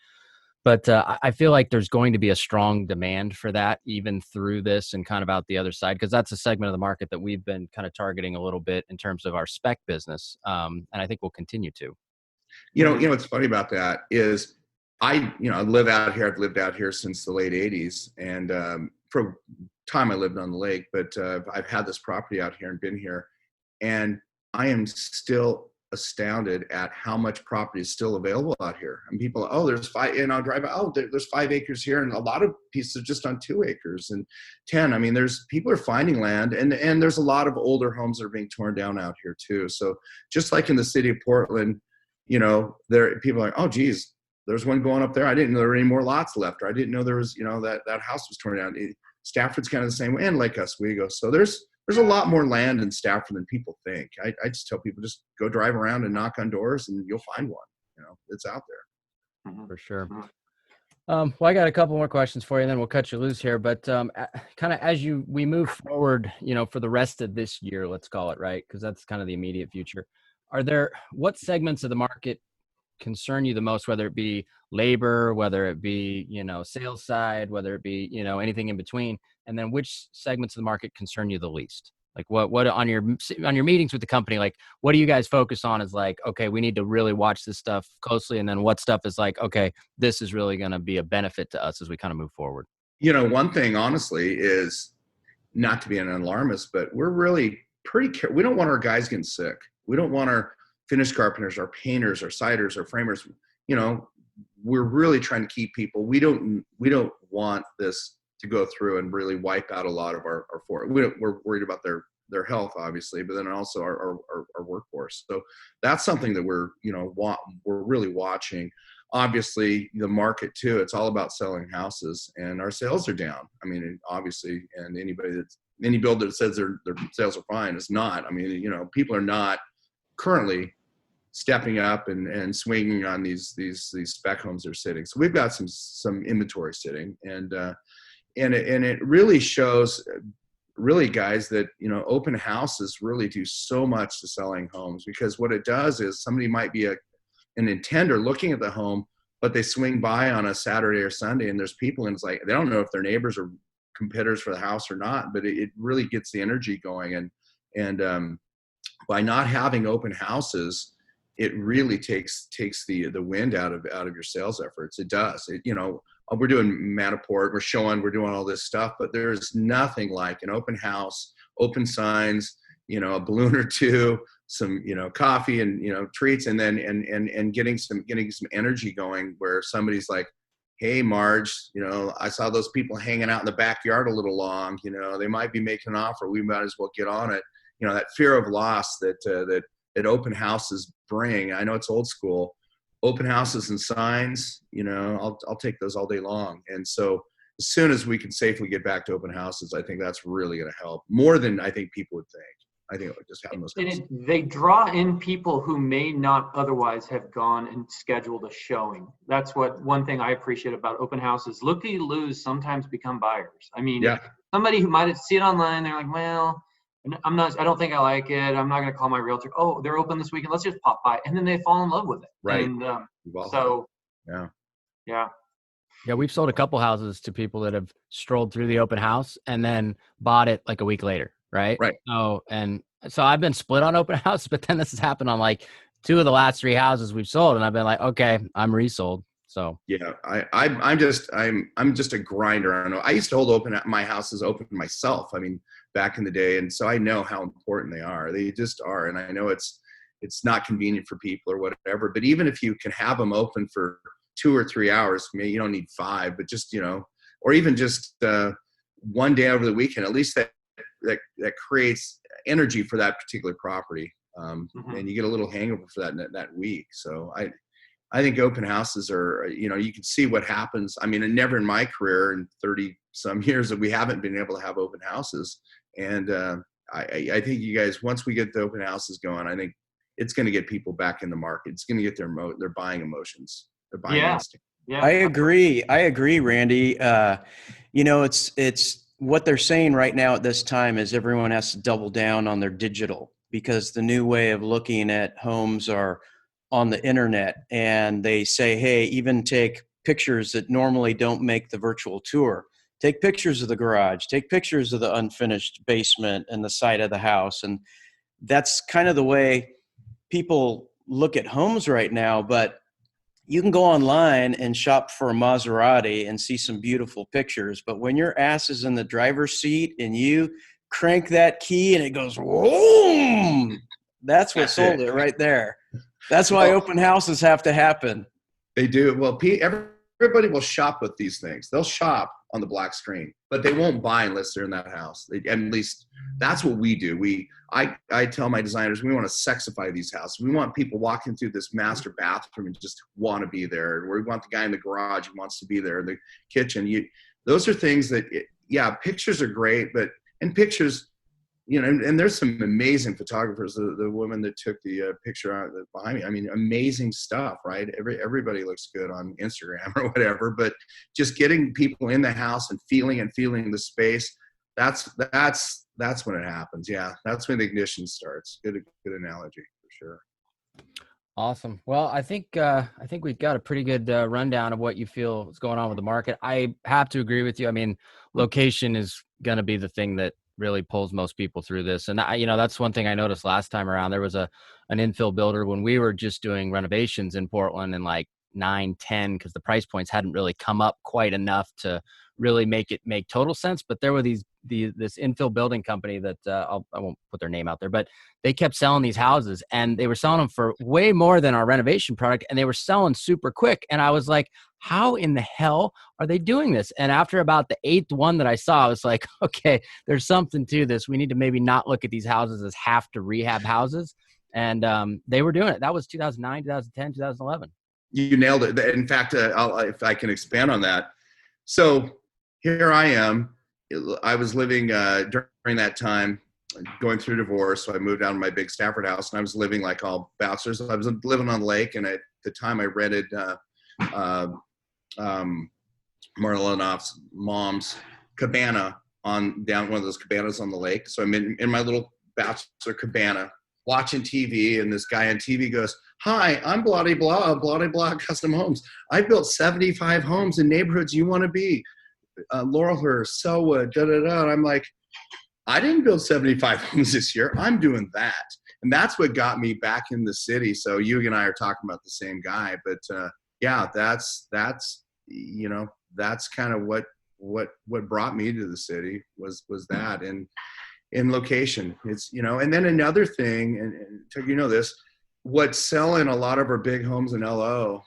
But I feel like there's going to be a strong demand for that even through this and kind of out the other side, because that's a segment of the market that we've been kind of targeting a little bit in terms of our spec business. And I think we'll continue to. What's funny about that is I live out here. I've lived out here since the late 80s. And for a time I lived on the lake, but I've had this property out here and been here. And I am still astounded at how much property is still available out here. And people, there's 5, and I'll drive out, there's 5 acres here, and a lot of pieces are just on 2 acres and 10. There's people are finding land, and there's a lot of older homes that are being torn down out here too. So just like in the city of Portland, there people are like, oh geez, there's one going up there. I didn't know there were any more lots left, or I didn't know there was, that house was torn down. Stafford's kind of the same way, and Lake Oswego. So there's a lot more land in Stafford than people think. I just tell people, just go drive around and knock on doors and you'll find one. It's out there. For sure. Well, I got a couple more questions for you, and then we'll cut you loose here. But kind of as we move forward, for the rest of this year, let's call it, right? Because that's kind of the immediate future. What segments of the market concern you the most, whether it be labor, whether it be, sales side, whether it be, anything in between? And then which segments of the market concern you the least? Like what on your meetings with the company, like, what do you guys focus on as like, okay, we need to really watch this stuff closely. And then what stuff is like, okay, this is really going to be a benefit to us as we kind of move forward? One thing honestly is, not to be an alarmist, but we're really pretty careful. We don't want our guys getting sick. We don't want our finish carpenters, our painters, our siders, our framers, we're really trying to keep people. We don't want this to go through and really wipe out a lot of our we're worried about their health, obviously, but then also our workforce. So that's something that we're really watching. Obviously, the market too, it's all about selling houses, and our sales are down. Obviously, and any builder that says their sales are fine is not. People are not currently stepping up and swinging on these spec homes they're sitting. So we've got some inventory sitting, and it really shows, really, guys, that open houses really do so much to selling homes, because what it does is somebody might be an intender looking at the home, but they swing by on a Saturday or Sunday, and there's people, and it's like they don't know if their neighbors are competitors for the house or not, but it really gets the energy going. And by not having open houses, it really takes the wind out of your sales efforts. It does. We're doing Matterport, we're doing all this stuff, but there's nothing like an open house, open signs, a balloon or two, some coffee and treats, and then and getting some energy going, where somebody's like, hey Marge, I saw those people hanging out in the backyard a little long, they might be making an offer, we might as well get on it. That fear of loss that open houses bring. I know it's old school. Open houses and signs, I'll take those all day long. And so as soon as we can safely get back to open houses, I think that's really going to help more than I think people would think. I think just having those. They draw in people who may not otherwise have gone and scheduled a showing. That's one thing I appreciate about open houses. Looky-loos sometimes become buyers. Somebody who might see it online, they're like, well, I don't think I like it. I'm not going to call my realtor. Oh, they're open this weekend. Let's just pop by. And then they fall in love with it. Right. And yeah. Yeah, we've sold a couple houses to people that have strolled through the open house and then bought it like a week later, right? Right. So I've been split on open house, but then this has happened on like 2 of the last 3 houses we've sold, and I've been like, okay, I'm resold. So Yeah, I'm just a grinder. I don't know. I used to hold my houses open myself. I mean, back in the day, and so I know how important they are. They just are, and I know it's not convenient for people or whatever. But even if you can have them open for 2 or 3 hours, maybe you don't need 5, but just or even just one day over the weekend, at least that creates energy for that particular property, and you get a little hangover for that week. So I think open houses are, you can see what happens. I mean, and never in my career in 30 some years that we haven't been able to have open houses. And I think you guys, once we get the open houses going, I think it's going to get people back in the market. It's going to get their buying emotions, their buying instinct. Yeah. I agree, Randy. It's what they're saying right now at this time is everyone has to double down on their digital, because the new way of looking at homes are on the internet, and they say, hey, even take pictures that normally don't make the virtual tour. Take pictures of the garage, take pictures of the unfinished basement and the side of the house. And that's kind of the way people look at homes right now. But you can go online and shop for a Maserati and see some beautiful pictures. But when your ass is in the driver's seat and you crank that key and it goes, whoom, that's what sold it right there. That's why open houses have to happen. They do. Well, everybody will shop with these things. They'll shop on the black screen, but they won't buy unless they're in that house. At least that's what we do. I tell my designers, we want to sexify these houses. We want people walking through this master bathroom and just want to be there. Or we want the guy in the garage who wants to be there, the kitchen. Those are things that, pictures are great, and pictures, and there's some amazing photographers. The woman that took the picture behind me, I mean, amazing stuff, right? Everybody looks good on Instagram or whatever, but just getting people in the house and feeling the space, that's when it happens. Yeah, that's when the ignition starts. Good analogy for sure. Awesome. Well, I think we've got a pretty good rundown of what you feel is going on with the market. I have to agree with you. I mean, location is going to be the thing that really pulls most people through this. And that's one thing I noticed last time around. There was an infill builder when we were just doing renovations in Portland in like 9, 10, because the price points hadn't really come up quite enough to really make it make total sense. But there were this infill building company that I won't put their name out there, but they kept selling these houses, and they were selling them for way more than our renovation product, and they were selling super quick. And I was like, how in the hell are they doing this? And after about the 8th one that I saw, I was like, okay, there's something to this. We need to maybe not look at these houses as have to rehab houses. And they were doing it. That was 2009, 2010, 2011. You nailed it. In fact, if I can expand on that. So here I am. I was living during that time, going through divorce. So I moved down to my big Stafford house, and I was living like all bachelors. I was living on the lake, and at the time I rented Marlenoff's mom's cabana down one of those cabanas on the lake. So I'm in my little bachelor cabana watching TV, and this guy on TV goes, "Hi, I'm blah, blah, blah, blah, custom homes. I built 75 homes in neighborhoods you want to be. Laurelhurst, Selwood, da-da-da." And I'm like, I didn't build 75 homes this year. I'm doing that. And that's what got me back in the city. So you and I are talking about the same guy. But that's kind of what brought me to the city was that. And in location, it's, and then another thing, and this, what's selling a lot of our big homes in LO,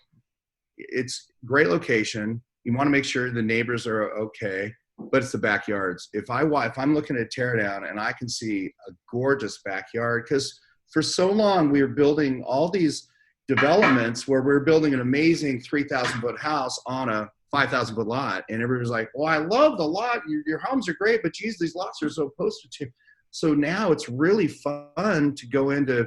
it's great location. You want to make sure the neighbors are okay, but it's the backyards. If I'm looking at Teardown and I can see a gorgeous backyard, because for so long we were building all these developments where we're building an amazing 3,000 foot house on a 5,000 foot lot, and everybody's like, "Well, I love the lot. Your homes are great, but geez, these lots are so posted to." So now it's really fun to go into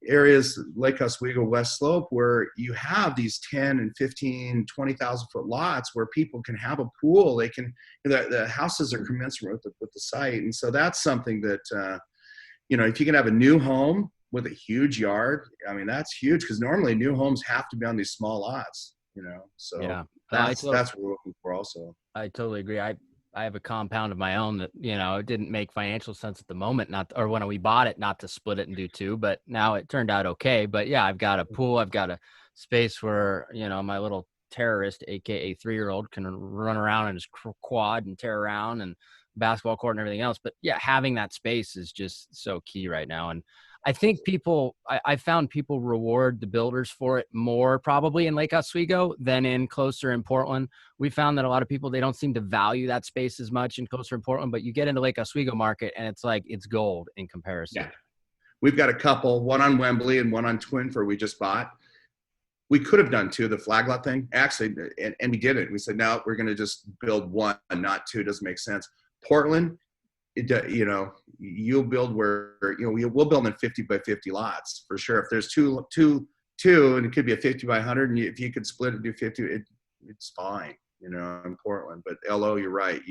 areas like Oswego, West Slope, where you have these 10 and 15, 20,000 foot lots where people can have a pool. They can, the houses are commensurate with the site. And so that's something that, if you can have a new home with a huge yard, I mean, that's huge, because normally new homes have to be on these small lots, so. Yeah. That's what we're looking for also. I totally agree. I have a compound of my own that, it didn't make financial sense at the moment, or when we bought it, not to split it and do two, but now it turned out okay. But yeah, I've got a pool. I've got a space where, my little terrorist, AKA 3-year-old, can run around and just quad and tear around, and basketball court and everything else. But yeah, having that space is just so key right now. And I think I found people reward the builders for it more probably in Lake Oswego than in closer in Portland. We found that a lot of people, they don't seem to value that space as much in closer in Portland, but you get into Lake Oswego market and it's like, it's gold in comparison. Yeah. We've got a couple, one on Wembley and one on Twinfer we just bought. We could have done two, the flag lot thing, actually, and we didn't. We said, no, we're going to just build one, not two. It doesn't make sense. Portland, you'll build where, we'll build in 50 by 50 lots for sure. If there's two, and it could be a 50 by 100, and if you could split it and do 50, it's fine, in Portland. But LO, you're right.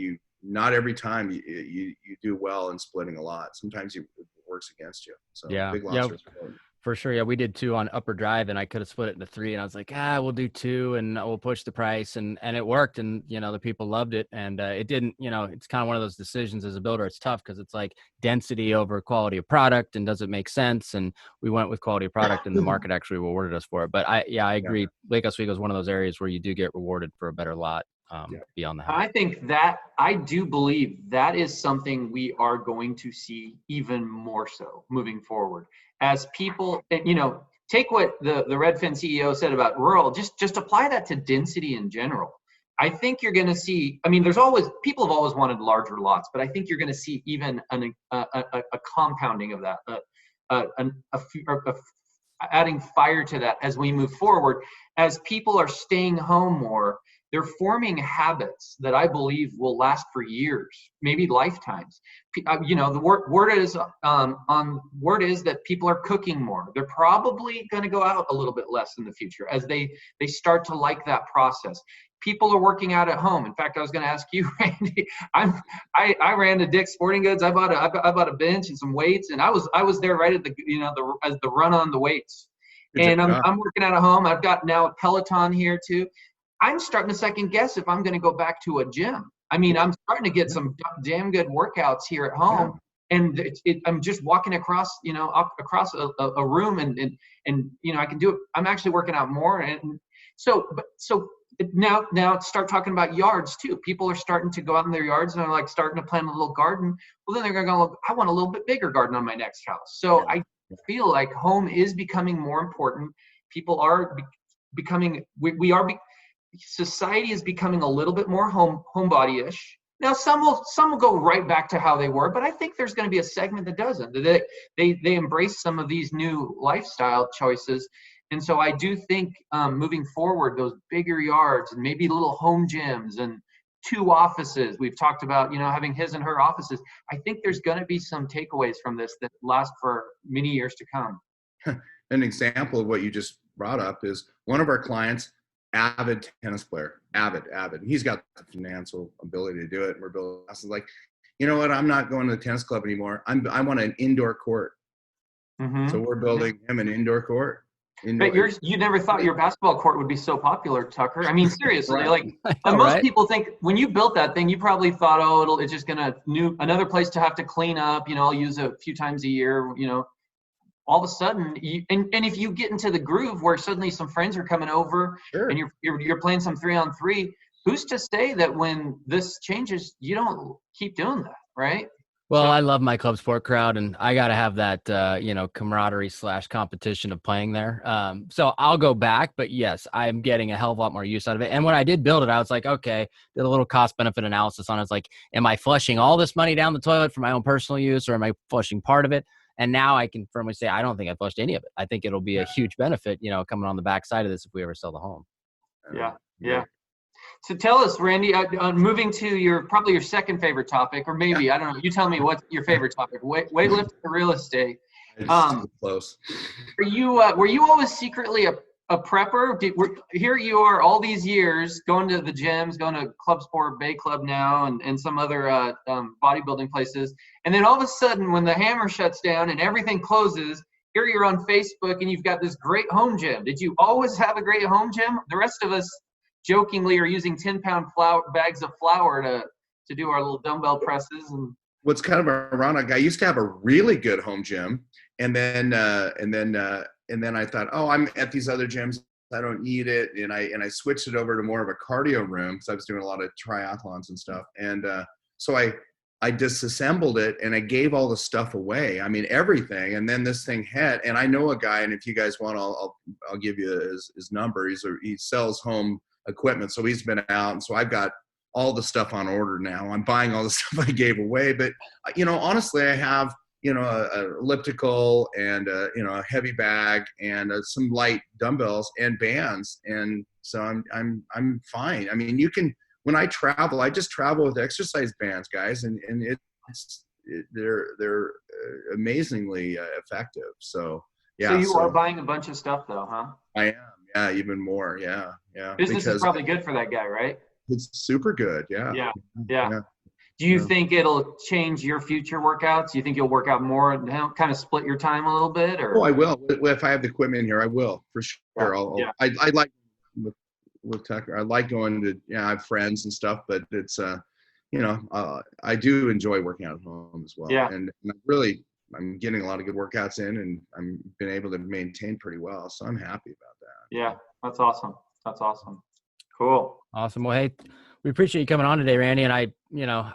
Not every time you do well in splitting a lot. Sometimes it works against you. So yeah, big lots are important. For sure. Yeah, we did two on Upper Drive, and I could have split it into three, and I was like, we'll do two, and we'll push the price, and it worked, and the people loved it, and it didn't. It's kind of one of those decisions as a builder. It's tough because it's like density over quality of product, and does it make sense? And we went with quality of product, and the market actually rewarded us for it. But I agree. Yeah. Lake Oswego is one of those areas where you do get rewarded for a better lot beyond the house. I do believe that is something we are going to see even more so moving forward. As people, take what the Redfin CEO said about rural, just apply that to density in general. I think you're going to see, people have always wanted larger lots, but I think you're going to see even a compounding of that, adding fire to that as we move forward. As people are staying home more, they're forming habits that I believe will last for years, maybe lifetimes. The word is that people are cooking more. They're probably going to go out a little bit less in the future as they start to like that process. People are working out at home. In fact, I was going to ask you, Randy. I ran to Dick's Sporting Goods. I bought a bench and some weights, and I was there right at the run on the weights. And I'm working out at home. I've got now a Peloton here too. I'm starting to second guess if I'm going to go back to a gym. I'm starting to get some damn good workouts here at home, and I'm just walking across a room, and I can do it. I'm actually working out more, and so now start talking about yards too. People are starting to go out in their yards and they're like starting to plant a little garden. Well, then they're going to go, I want a little bit bigger garden on my next house. So I feel like home is becoming more important. People are becoming. Society is becoming a little bit more homebody-ish. Now, some will go right back to how they were, but I think there's going to be a segment that doesn't. They embrace some of these new lifestyle choices, and so I do think moving forward, those bigger yards and maybe little home gyms and 2 offices. We've talked about having his and her offices. I think there's going to be some takeaways from this that last for many years to come. An example of what you just brought up is one of our clients. Avid tennis player, avid. He's got the financial ability to do it. And we're building. I was like, you know what? I'm not going to the tennis club anymore. I want an indoor court. Mm-hmm. So we're building him an indoor court. But you never thought your basketball court would be so popular, Tucker. Seriously, most people think when you built that thing, you probably thought, it's just gonna another place to have to clean up. I'll use a few times a year. All of a sudden, and if you get into the groove where suddenly some friends are coming over, sure, and you're playing some 3-on-3, who's to say that when this changes, you don't keep doing that, right? Well, I love my club sport crowd, and I got to have that, camaraderie / competition of playing there. So I'll go back, but yes, I'm getting a hell of a lot more use out of it. And when I did build it, I was like, okay, did a little cost benefit analysis on it. It's like, am I flushing all this money down the toilet for my own personal use, or am I flushing part of it? And now I can firmly say, I don't think I flushed any of it. I think it'll be a huge benefit, coming on the backside of this if we ever sell the home. Yeah. So tell us, Randy, moving to probably your second favorite topic, or maybe, I don't know, you tell me what's your favorite topic, weightlifting or real estate. Close. Were you always secretly a prepper? Here you are all these years going to the gyms, going to Club Sport, Bay Club now, and some other bodybuilding places. And then all of a sudden, when the hammer shuts down and everything closes, here you're on Facebook and you've got this great home gym. Did you always have a great home gym? The rest of us, jokingly are using 10-pound bags of flour to do our little dumbbell presses. And what's kind of ironic, I used to have a really good home gym, and then I thought, oh, I'm at these other gyms, I don't need it, and I switched it over to more of a cardio room because I was doing a lot of triathlons and stuff, and so I disassembled it and I gave all the stuff away. I mean, everything. And then this thing hit, and I know a guy, and if you guys want, I'll give you his number. He sells home equipment, so he's been out, and so I've got all the stuff on order now. I'm buying all the stuff I gave away, but honestly, I have a elliptical and a heavy bag and some light dumbbells and bands, and so I'm fine. I mean, you can. When I travel, I just travel with exercise bands, guys, and they're amazingly effective. So yeah. So you are buying a bunch of stuff, though, huh? I am. Yeah, even more. Yeah. Business is probably good for that guy, right? It's super good. Yeah. Yeah. Do you think it'll change your future workouts? Do you think you'll work out more and kind of split your time a little bit? Or? Oh, I will. If I have the equipment here, I will for sure. I like with Tucker. I like going to, I have friends and stuff, but it's, I do enjoy working out at home as well. Yeah. And I'm getting a lot of good workouts in, and I'm been able to maintain pretty well. So I'm happy about that. Yeah. That's awesome. Cool. Awesome. Well, hey, we appreciate you coming on today, Randy. And I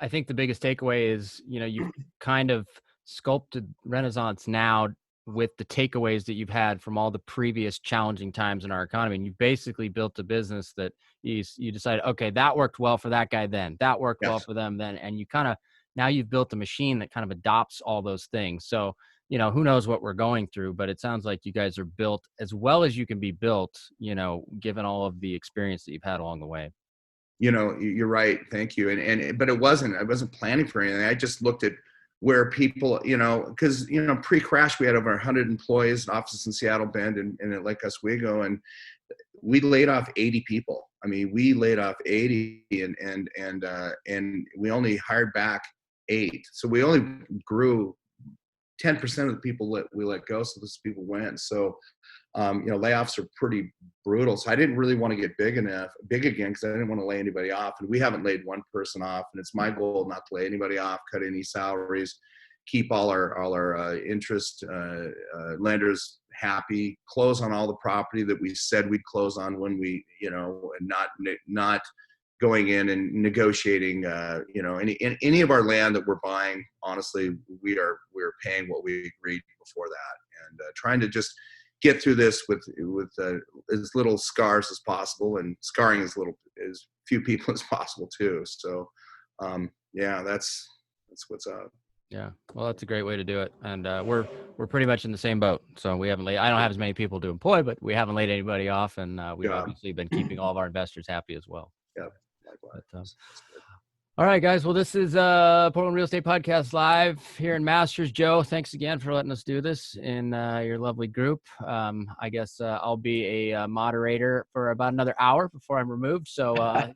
think the biggest takeaway is, you've kind of sculpted Renaissance now with the takeaways that you've had from all the previous challenging times in our economy. And you basically built a business that you decided, okay, that worked well for that guy then, that worked well for them then. And you now you've built a machine that kind of adopts all those things. So, who knows what we're going through, but it sounds like you guys are built as well as you can be built, given all of the experience that you've had along the way. You're right. Thank you. But I wasn't planning for anything. I just looked at where people, because, pre-crash, we had over 100 employees, an office in Seattle Bend and at Lake Oswego, and we laid off 80 people. I mean, we laid off 80 and we only hired back 8. So we only grew 10% of the people we let go. So those people went. So, layoffs are pretty brutal. So I didn't really want to get big again because I didn't want to lay anybody off. And we haven't laid one person off. And it's my goal not to lay anybody off, cut any salaries, keep all our interest lenders happy, close on all the property that we said we'd close on when we, and not going in and negotiating, any of our land that we're buying. Honestly, we're paying what we agreed before that, and trying to just get through this with as little scars as possible, and scarring as few people as possible too. So, that's what's up. Yeah, well, that's a great way to do it, and we're pretty much in the same boat. So we haven't I don't have as many people to employ, but we haven't laid anybody off, and we've obviously been keeping all of our investors happy as well. Yeah, likewise. But, all right, guys. Well, this is Portland Real Estate Podcast live here in Masters. Joe, thanks again for letting us do this in your lovely group. I guess I'll be a moderator for about another hour before I'm removed. So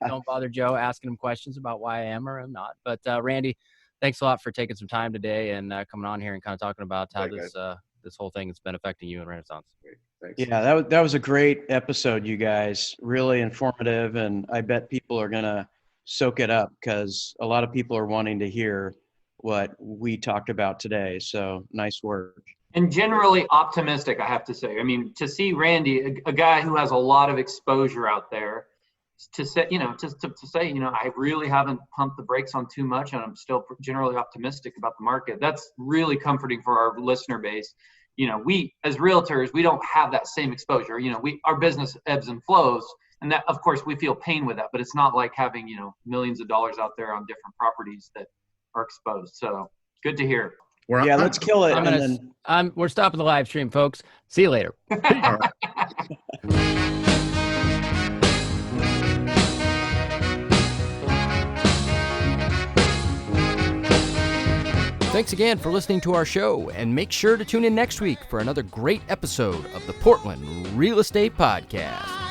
don't bother Joe asking him questions about why I am or am not. But Randy, thanks a lot for taking some time today and coming on here and kind of talking about how this whole thing has been affecting you in Renaissance. Great. Thanks. Yeah, that was a great episode, you guys. Really informative, and I bet people are going to soak it up because a lot of people are wanting to hear what we talked about today. So nice work. And generally optimistic, I have to say. I mean, to see Randy, a guy who has a lot of exposure out there, to say, I really haven't pumped the brakes on too much, and I'm still generally optimistic about the market. That's really comforting for our listener base. We as realtors, we don't have that same exposure. Our business ebbs and flows. And that, of course, we feel pain with that, but it's not like having, millions of dollars out there on different properties that are exposed. So good to hear. Let's kill it. We're stopping the live stream, folks. See you later. All right. Thanks again for listening to our show, and make sure to tune in next week for another great episode of the Portland Real Estate Podcast.